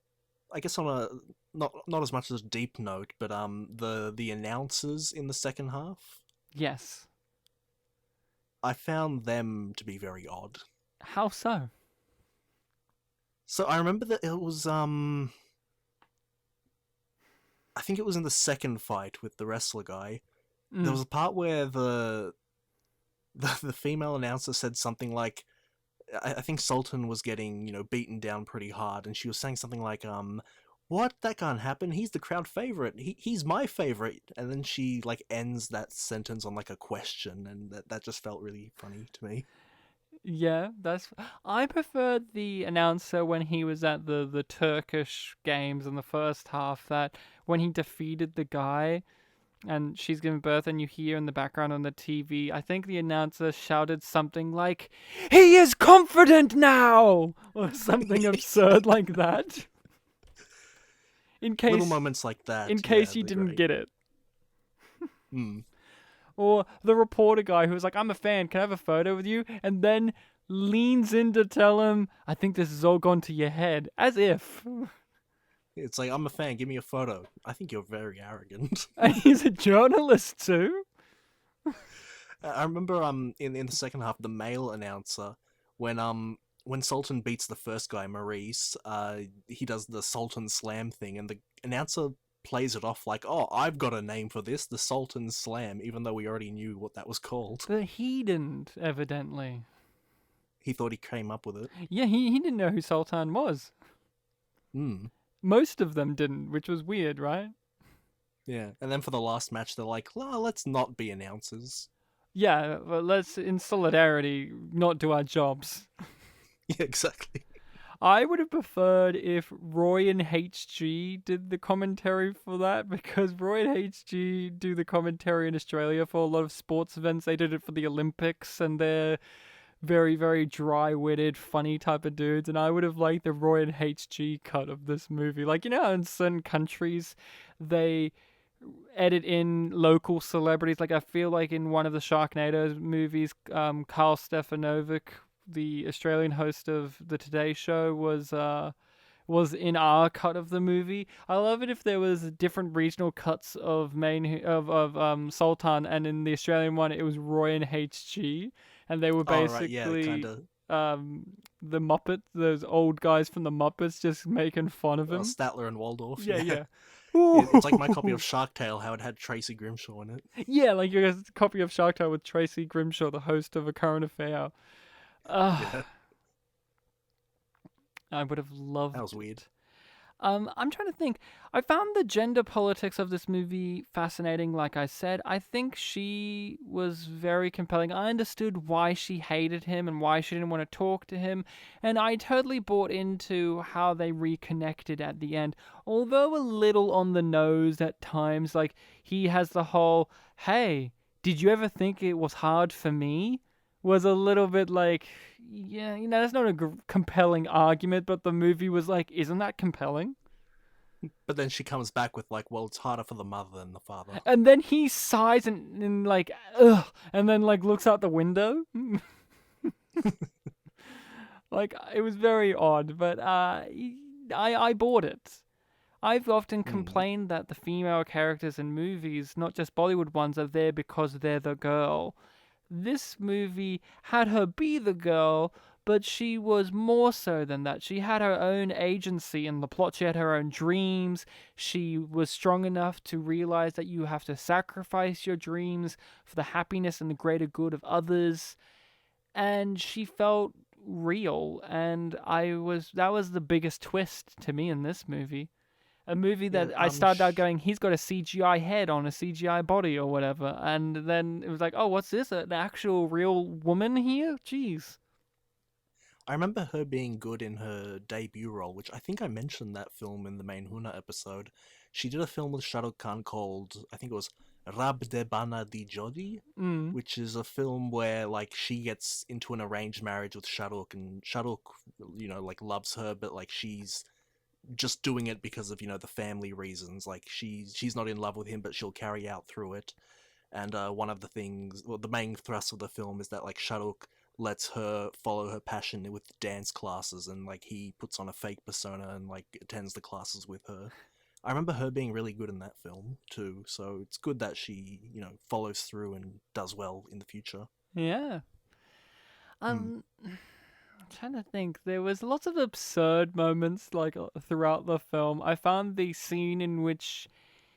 I guess on a not as much as a deep note, but the announcers in the second half, Yes. I found them to be very odd. How so? So I remember that it was I think it was in the second fight with the wrestler guy. There Mm. was a part where the female announcer said something like, I think Sultan was getting, beaten down pretty hard, and she was saying something like, what? That can't happen. He's the crowd favorite. He's my favorite. And then she like ends that sentence on like a question, and that just felt really funny to me. Yeah, that's. I preferred the announcer when he was at the Turkish games in the first half. That when he defeated the guy and she's giving birth, and you hear in the background on the TV, I think the announcer shouted something like, "He is confident now," or something absurd like that. In Little case, moments like in that, yeah, case you they're didn't great. get it. Hmm. Or the reporter guy who was like, "I'm a fan, can I have a photo with you?" And then leans in to tell him, "I think this has all gone to your head." As if. It's like, I'm a fan, give me a photo. I think you're very arrogant. And he's a journalist too? I remember in the second half, the male announcer, when Sultan beats the first guy, Maurice, he does the Sultan Slam thing, and the announcer plays it off like, "Oh, I've got a name for this, the Sultan Slam," even though we already knew what that was called. But he didn't, evidently. He thought he came up with it. Yeah, he didn't know who Sultan was. Hmm. Most of them didn't, which was weird, right? Yeah. And then for the last match, they're like, "Well, let's not be announcers." Yeah, but let's, in solidarity, not do our jobs. Yeah, exactly. I would have preferred if Roy and HG did the commentary for that, because Roy and HG do the commentary in Australia for a lot of sports events. They did it for the Olympics, and they're very, very dry-witted, funny type of dudes. And I would have liked the Roy and HG cut of this movie. Like, in certain countries, they edit in local celebrities. Like I feel like in one of the Sharknado movies, Carl Stefanovic, the Australian host of the Today Show, was in our cut of the movie. I love it if there was different regional cuts of Sultan, and in the Australian one it was Roy and HG, and they were Oh, right. Yeah, kind basically of. um the Muppets, those old guys from the Muppets, just making fun of him. Statler and Waldorf. Yeah, Yeah. yeah. It's like my copy of Shark Tale, how it had Tracy Grimshaw in it. Yeah, like your copy of Shark Tale with Tracy Grimshaw, the host of A Current Affair. Uh, Yeah, I would have that was loved weird. I'm trying to think. I found the gender politics of this movie fascinating, like I said. I think she was very compelling. I understood why she hated him and why she didn't want to talk to him, and I totally bought into how they reconnected at the end. Although a little on the nose at times, like he has the whole, hey, did you ever think it was hard for me? Was a little bit like, yeah, that's not a compelling argument, but the movie was like, isn't that compelling? But then she comes back with like, well, it's harder for the mother than the father. And then he sighs and like, ugh, and then like looks out the window. Like, it was very odd, but I bought it. I've often Mm. complained that the female characters in movies, not just Bollywood ones, are there because they're the girl. This movie had her be the girl, but she was more so than that. She had her own agency in the plot. She had her own dreams. She was strong enough to realize that you have to sacrifice your dreams for the happiness and the greater good of others. And she felt real, and that was the biggest twist to me in this movie. A movie Yeah. that I started out going, he's got a CGI head on a CGI body or whatever, and then it was like, oh, what's this? An actual real woman here? Jeez. I remember her being good in her debut role, which I think I mentioned that film in the main Huna episode. She did a film with Shah Rukh Khan called, I think it was Rab de Bana di Jodi, Mm. which is a film where like she gets into an arranged marriage with Shah Rukh, and Shah Rukh, like loves her, but like she's just doing it because of the family reasons. Like she's not in love with him, but she'll carry out through it. And one of the things, well, the main thrust of the film is that like Shah Rukh lets her follow her passion with dance classes, and like he puts on a fake persona and like attends the classes with her. I remember her being really good in that film too, so it's good that she follows through and does well in the future. Yeah. Hmm. I'm trying to think. There was lots of absurd moments like throughout the film. I found the scene in which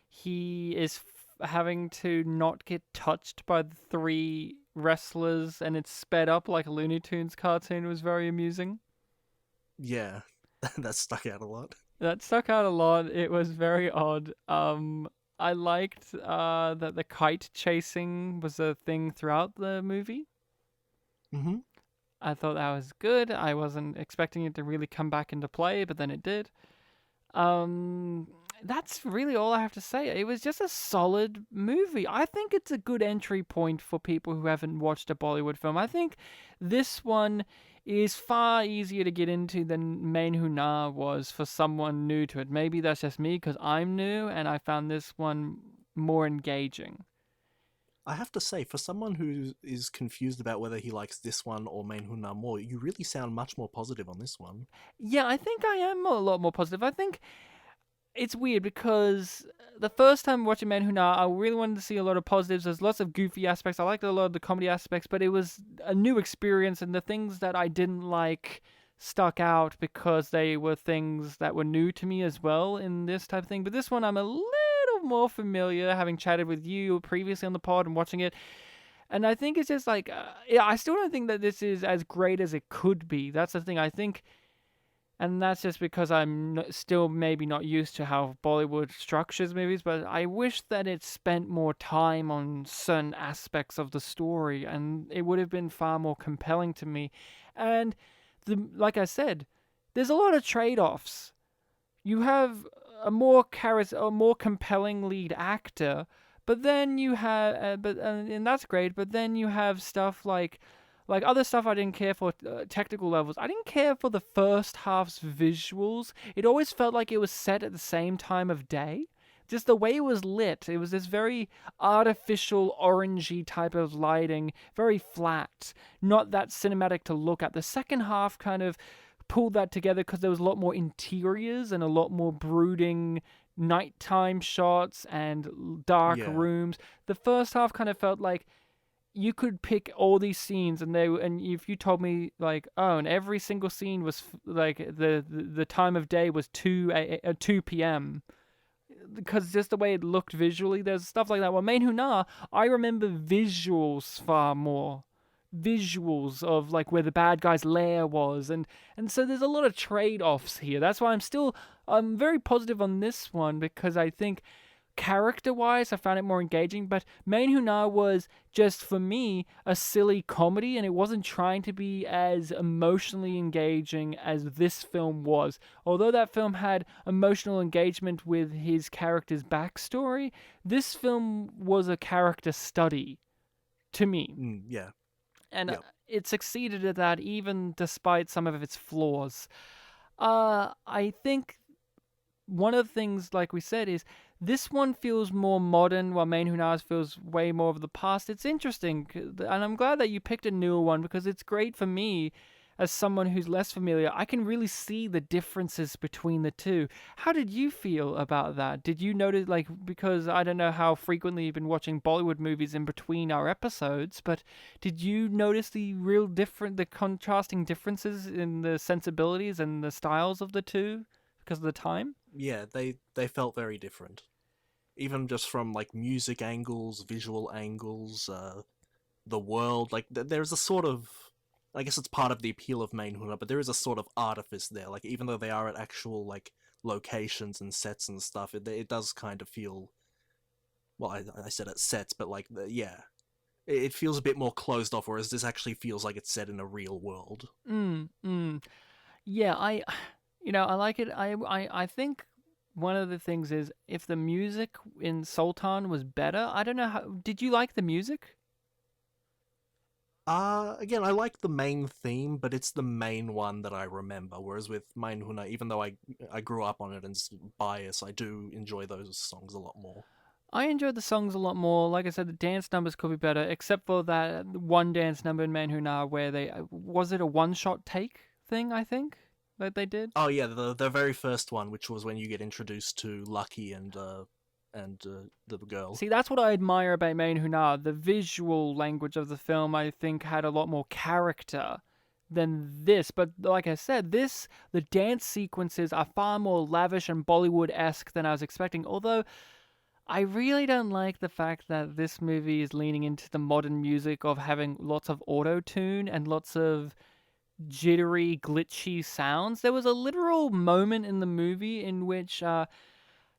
he is having to not get touched by the three wrestlers and it's sped up like a Looney Tunes cartoon was very amusing. Yeah, that stuck out a lot. That stuck out a lot. It was very odd. I liked that the kite chasing was a thing throughout the movie. Hmm. I thought that was good. I wasn't expecting it to really come back into play, but then it did. Um, that's really all I have to say. It was just a solid movie. I think it's a good entry point for people who haven't watched a Bollywood film. I think this one is far easier to get into than Main Hunar was for someone new to it. Maybe that's just me because I'm new and I found this one more engaging. I have to say, for someone who is confused about whether he likes this one or Main Hunna more, you really sound much more positive on this one. Yeah, I think I am a lot more positive. I think it's weird because the first time watching Men Who Know, I really wanted to see a lot of positives. There's lots of goofy aspects. I liked a lot of the comedy aspects, but it was a new experience, and the things that I didn't like stuck out because they were things that were new to me as well in this type of thing. But this one, I'm a little more familiar, having chatted with you previously on the pod and watching it. And I think it's just like, yeah, I still don't think that this is as great as it could be. That's the thing. I think and that's just because I'm still maybe not used to how Bollywood structures movies, but I wish that it spent more time on certain aspects of the story, and it would have been far more compelling to me. And like I said, there's a lot of trade-offs. You have a more compelling lead actor, but then you have, and that's great. But then you have stuff like other stuff I didn't care for technical levels. I didn't care for the first half's visuals. It always felt like it was set at the same time of day. Just the way it was lit, it was this very artificial orangey type of lighting, very flat, not that cinematic to look at. The second half kind of pulled that together because there was a lot more interiors and a lot more brooding nighttime shots and dark Yeah. rooms. The first half kind of felt like you could pick all these scenes and if you told me like, oh, and every single scene was like the time of day was 2 p.m. because just the way it looked visually, there's stuff like that. Well, Main Hunar, I remember visuals far more visuals of like where the bad guy's lair was, and so there's a lot of trade-offs here. That's why I'm very positive on this one, because I think character-wise I found it more engaging. But Main Huna was just, for me, a silly comedy, and it wasn't trying to be as emotionally engaging as this film was. Although that film had emotional engagement with his character's backstory, this film was a character study to me. Yeah. And Yep. it succeeded at that, even despite some of its flaws. I think one of the things, like we said, is this one feels more modern, while Main Huna's feels way more of the past. It's interesting, and I'm glad that you picked a newer one, because it's great for me as someone who's less familiar. I can really see the differences between the two. How did you feel about that? Did you notice, like, because I don't know how frequently you've been watching Bollywood movies in between our episodes, but did you notice the contrasting differences in the sensibilities and the styles of the two because of the time? Yeah, they felt very different. Even just from like music angles, visual angles, the world. Like there's a sort of, I guess it's part of the appeal of Main Huna, but there is a sort of artifice there. Like even though they are at actual like locations and sets and stuff, it does kind of feel. Well, I said it's sets, but like yeah, it feels a bit more closed off. Whereas this actually feels like it's set in a real world. Yeah, I like it. I think one of the things is, if the music in Sultan was better, I don't know how. Did you like the music? Again, I like the main theme, but it's the main one that I remember. Whereas with Main Huna, even though I grew up on it and bias, I do enjoy those songs a lot more. I enjoyed the songs a lot more. Like I said, the dance numbers could be better, except for that one dance number in Manhuna where they was it a one-shot take thing, I think, that they did. Oh yeah, the very first one, which was when you get introduced to Lucky and the girl. See, that's what I admire about Main Hunar. The visual language of the film, I think, had a lot more character than this. But like I said, the dance sequences are far more lavish and Bollywood-esque than I was expecting. Although I really don't like the fact that this movie is leaning into the modern music of having lots of auto-tune and lots of jittery, glitchy sounds. There was a literal moment in the movie in which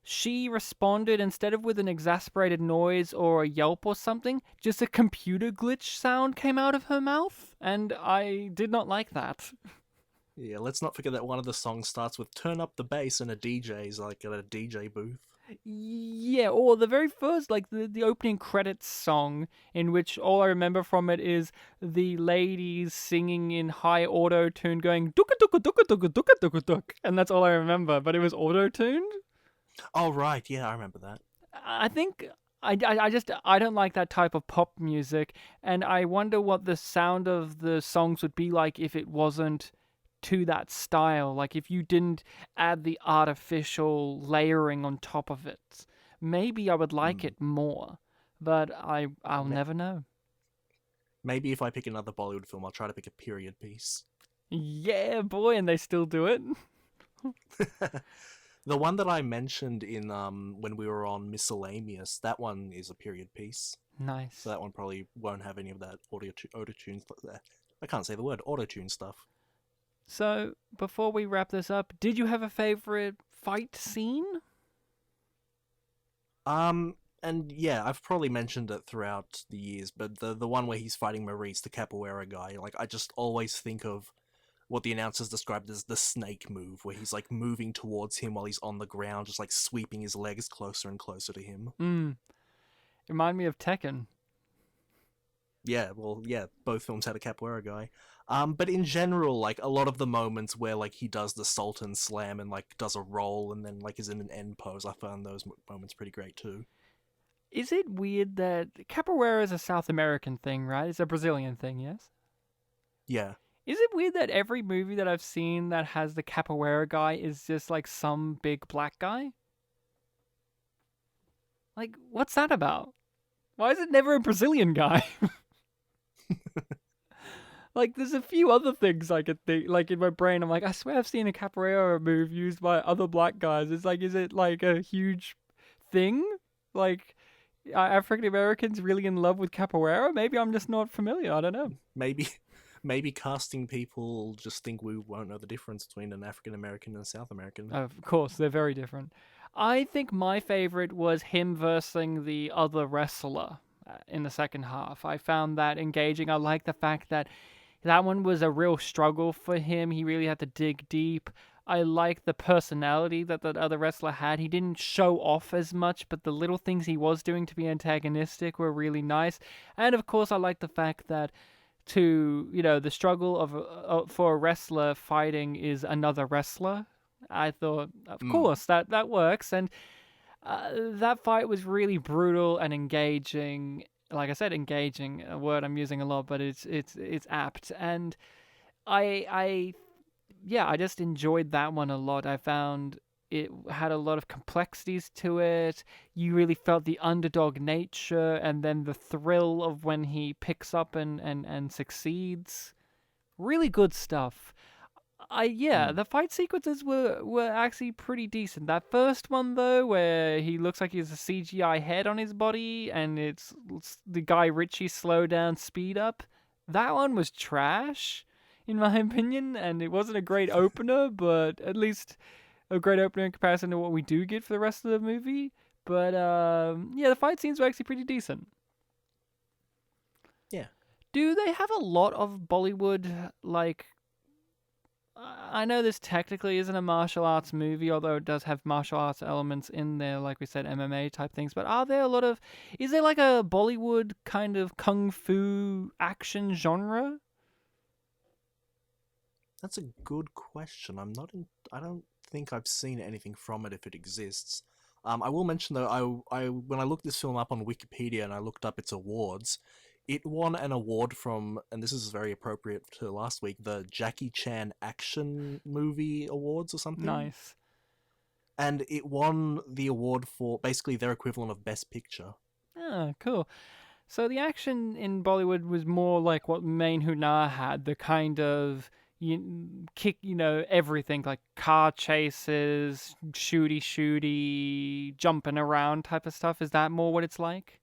she responded, instead of with an exasperated noise or a yelp or something, just a computer glitch sound came out of her mouth, and I did not like that. Yeah, let's not forget that one of the songs starts with "Turn up the bass" and a DJ's like at a DJ booth. Yeah, or the very first, like the opening credits song, in which all I remember from it is the ladies singing in high auto tune, going dooka dooka dooka dooka dooka dooka duk, and that's all I remember. But it was auto tuned. Oh right, yeah, I remember that. I think I don't like that type of pop music, and I wonder what the sound of the songs would be like if it wasn't to that style. Like if you didn't add the artificial layering on top of it, maybe I would like it more. But I'll never know. Maybe if I pick another Bollywood film, I'll try to pick a period piece. Yeah, boy, and they still do it. The one that I mentioned in when we were on Miscellaneous, that one is a period piece. Nice. So that one probably won't have any of that auto-tune stuff. I can't say the word auto-tune stuff. So, before we wrap this up, did you have a favorite fight scene? And yeah, I've probably mentioned it throughout the years, but the one where he's fighting Maurice, the capoeira guy, like I just always think of what the announcers described as the snake move, where he's like moving towards him while he's on the ground, just like sweeping his legs closer and closer to him. Remind me of Tekken. Yeah, well, yeah, both films had a capoeira guy. But in general, like a lot of the moments where like he does the Sultan slam and like does a roll and then like is in an end pose, I found those moments pretty great too. Is it weird that capoeira is a South American thing, right? It's a Brazilian thing, yes? Yeah. Is it weird that every movie that I've seen that has the capoeira guy is just like some big black guy? Like, what's that about? Why is it never a Brazilian guy? Like, there's a few other things I could think, like, in my brain. I'm like, I swear I've seen a capoeira move used by other black guys. It's like, is it like a huge thing? Like, Are African Americans really in love with capoeira? Maybe I'm just not familiar. I don't know. Maybe maybe casting people just think we won't know the difference between an African American and a South American. Of course, they're very different. I think my favorite was him versing the other wrestler in the second half. I found that engaging. I like the fact that that one was a real struggle for him. He really had to dig deep. I like the personality that that other wrestler had. He didn't show off as much, but the little things he was doing to be antagonistic were really nice. And of course, I like the fact that the struggle of for a wrestler fighting is another wrestler. I thought, of course, that works, and that fight was really brutal and engaging. Like I said, engaging, a word I'm using a lot, but it's apt. And I yeah, I just enjoyed that one a lot. I found it had a lot of complexities to it. You really felt the underdog nature, and then the thrill of when he picks up and succeeds. Really good stuff. The fight sequences were actually pretty decent. That first one though, where he looks like he has a CGI head on his body, and it's the Guy Ritchie slow down speed up. That one was trash, in my opinion, and it wasn't a great opener, but at least a great opener in comparison to what we do get for the rest of the movie. But the fight scenes were actually pretty decent. Yeah. Do they have a lot of Bollywood, like? I know this technically isn't a martial arts movie, although it does have martial arts elements in there, like we said, MMA type things. But are there a lot of? Is there like a Bollywood kind of kung fu action genre? That's a good question. I don't think I've seen anything from it if it exists. I will mention though, I when I looked this film up on Wikipedia and I looked up its awards, it won an award from, and this is very appropriate to last week, the Jackie Chan Action Movie Awards or something. Nice. And it won the award for basically their equivalent of Best Picture. Ah, cool. So the action in Bollywood was more like what Main Hunar had, the kind of everything, like car chases, shooty, jumping around type of stuff. Is that more what it's like?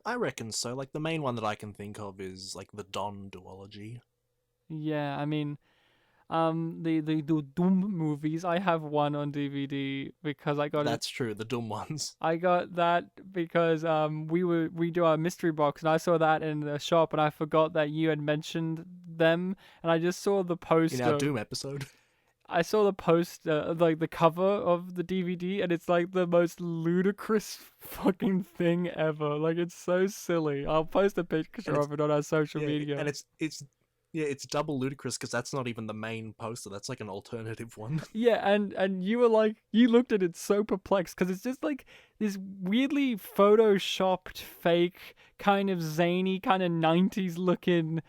I reckon so. Like, the main one that I can think of is, like, the Don duology. Yeah, I mean, the Doom movies. I have one on DVD because I got it. That's true, the Doom ones. I got that because we do our mystery box, and I saw that in the shop, and I forgot that you had mentioned them, and I just saw the poster. In our Doom episode. I saw the poster, like the cover of the DVD, and it's like the most ludicrous fucking thing ever. Like, it's so silly. I'll post a picture of it on our social media. And it's double ludicrous because that's not even the main poster. That's like an alternative one. Yeah, and you were like, you looked at it so perplexed because it's just like this weirdly photoshopped, fake, kind of zany, kind of 90s looking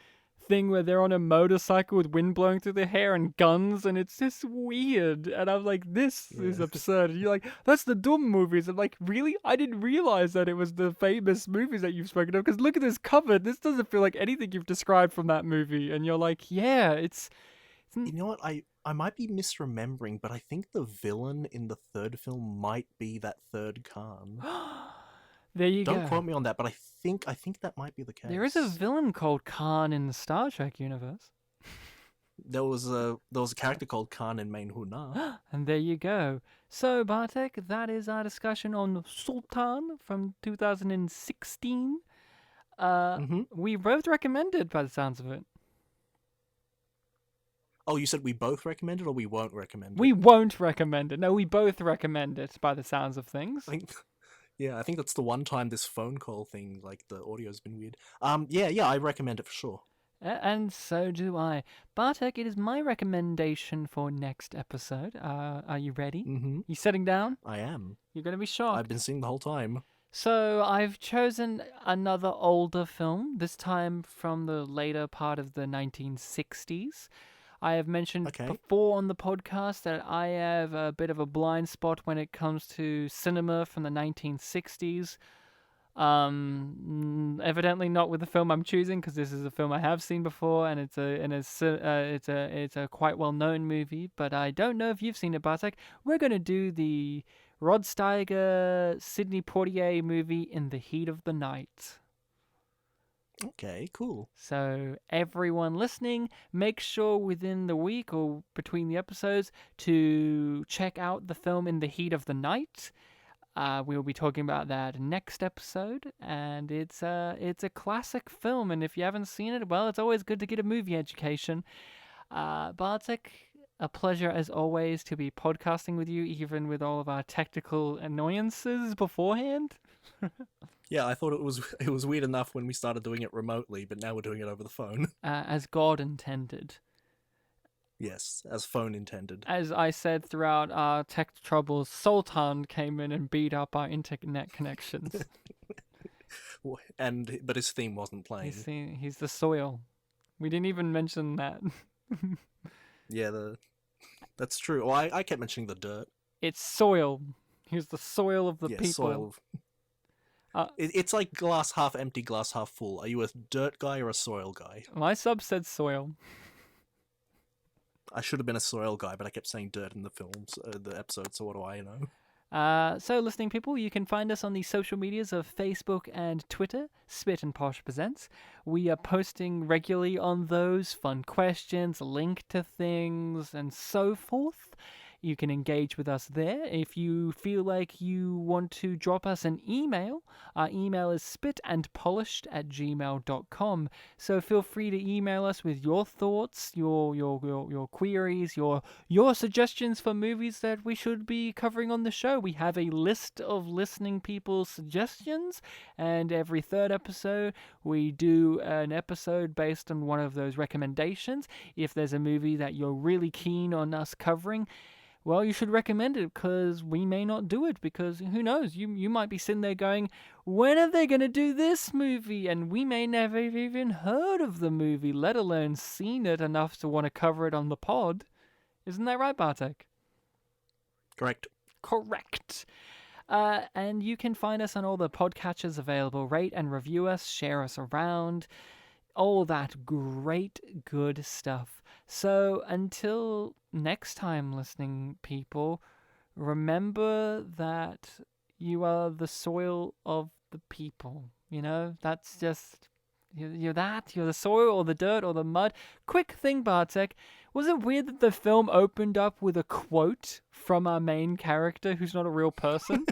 thing where they're on a motorcycle with wind blowing through their hair and guns, and it's just weird. And I'm like, this is absurd. And you're like, that's the Doom movies. I'm like, really? I didn't realize that it was the famous movies that you've spoken of, because look at this cover. This doesn't feel like anything you've described from that movie. And you're like, yeah, it's... You know what? I might be misremembering, but I think the villain in the third film might be that third Khan. There you go. Don't quote me on that, but I think that might be the case. There is a villain called Khan in the Star Trek universe. There was a character called Khan in Main Hunar. And there you go. So, Bartek, that is our discussion on Sultan from 2016. We both recommended, by the sounds of it. Oh, you said we both recommend it, or we won't recommend it? We won't recommend it. No, we both recommend it, by the sounds of things. I think that's the one time this phone call thing, like, the audio's been weird. I recommend it for sure. And so do I. Bartek, it is my recommendation for next episode. Are you ready? Mm-hmm. You sitting down? I am. You're going to be shocked. I've been sitting the whole time. So I've chosen another older film, this time from the later part of the 1960s. I have mentioned before on the podcast that I have a bit of a blind spot when it comes to cinema from the 1960s. Evidently not with the film I'm choosing, because this is a film I have seen before, and it's a quite well known movie. But I don't know if you've seen it, Bartek. We're gonna do the Rod Steiger, Sidney Poitier movie In the Heat of the Night. Okay, cool. So everyone listening, make sure within the week or between the episodes to check out the film In the Heat of the Night. We'll be talking about that next episode, and it's a classic film, and if you haven't seen it, well, it's always good to get a movie education. Bartek, a pleasure as always to be podcasting with you, even with all of our technical annoyances beforehand. Yeah, I thought it was weird enough when we started doing it remotely, but now we're doing it over the phone. As God intended. Yes, as phone intended. As I said throughout our tech troubles, Sultan came in and beat up our internet connections. But his theme wasn't playing. He's the soil. We didn't even mention that. Yeah, that's true. Well, I kept mentioning the dirt. It's soil. He's the soil of the people. Soil. It's like glass half empty, glass half full. Are you a dirt guy or a soil guy? My sub said soil. I should have been a soil guy, but I kept saying dirt in the films, the episode, so what do I know? So, listening people, you can find us on the social medias of Facebook and Twitter, Spit and Posh Presents. We are posting regularly on those, fun questions, link to things, and so forth. You can engage with us there. If you feel like you want to drop us an email, our email is spitandpolished@gmail.com. So feel free to email us with your thoughts, your queries, your suggestions for movies that we should be covering on the show. We have a list of listening people's suggestions, and every third episode we do an episode based on one of those recommendations. If there's a movie that you're really keen on us covering, well, you should recommend it, because we may not do it, because who knows, you might be sitting there going, when are they going to do this movie? And we may never have even heard of the movie, let alone seen it enough to want to cover it on the pod. Isn't that right, Bartek? Correct. And you can find us on all the podcatchers available. Rate and review us, share us around, all that great, good stuff. So until next time, listening people, remember that you are the soil of the people. You know, that's just, you're the soil or the dirt or the mud. Quick thing, Bartek, was it weird that the film opened up with a quote from our main character who's not a real person?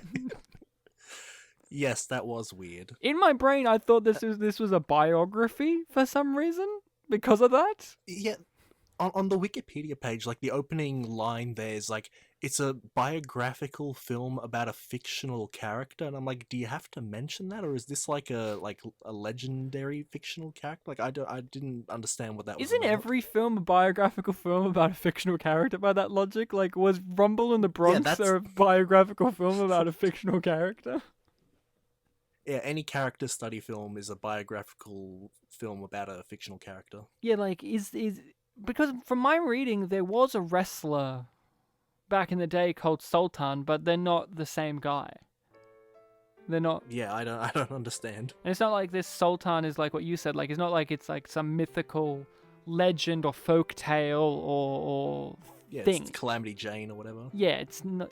Yes, that was weird. In my brain, I thought this was a biography for some reason because of that. Yeah, on the Wikipedia page, like the opening line there is like, it's a biographical film about a fictional character, and I'm like, do you have to mention that, or is this like a legendary fictional character? Like, I didn't understand what that was. Isn't every film a biographical film about a fictional character by that logic? Like, was Rumble in the Bronx a biographical film about a fictional character? Yeah, any character study film is a biographical film about a fictional character. Yeah, like, is because from my reading, there was a wrestler back in the day called Sultan, but they're not the same guy. They're not. Yeah, I don't understand. And it's not like this Sultan is like what you said. Like, it's not like it's like some mythical legend or folk tale or thing. It's Calamity Jane or whatever. Yeah, it's not,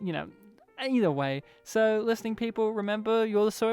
either way. So, listening people, remember, you're the soil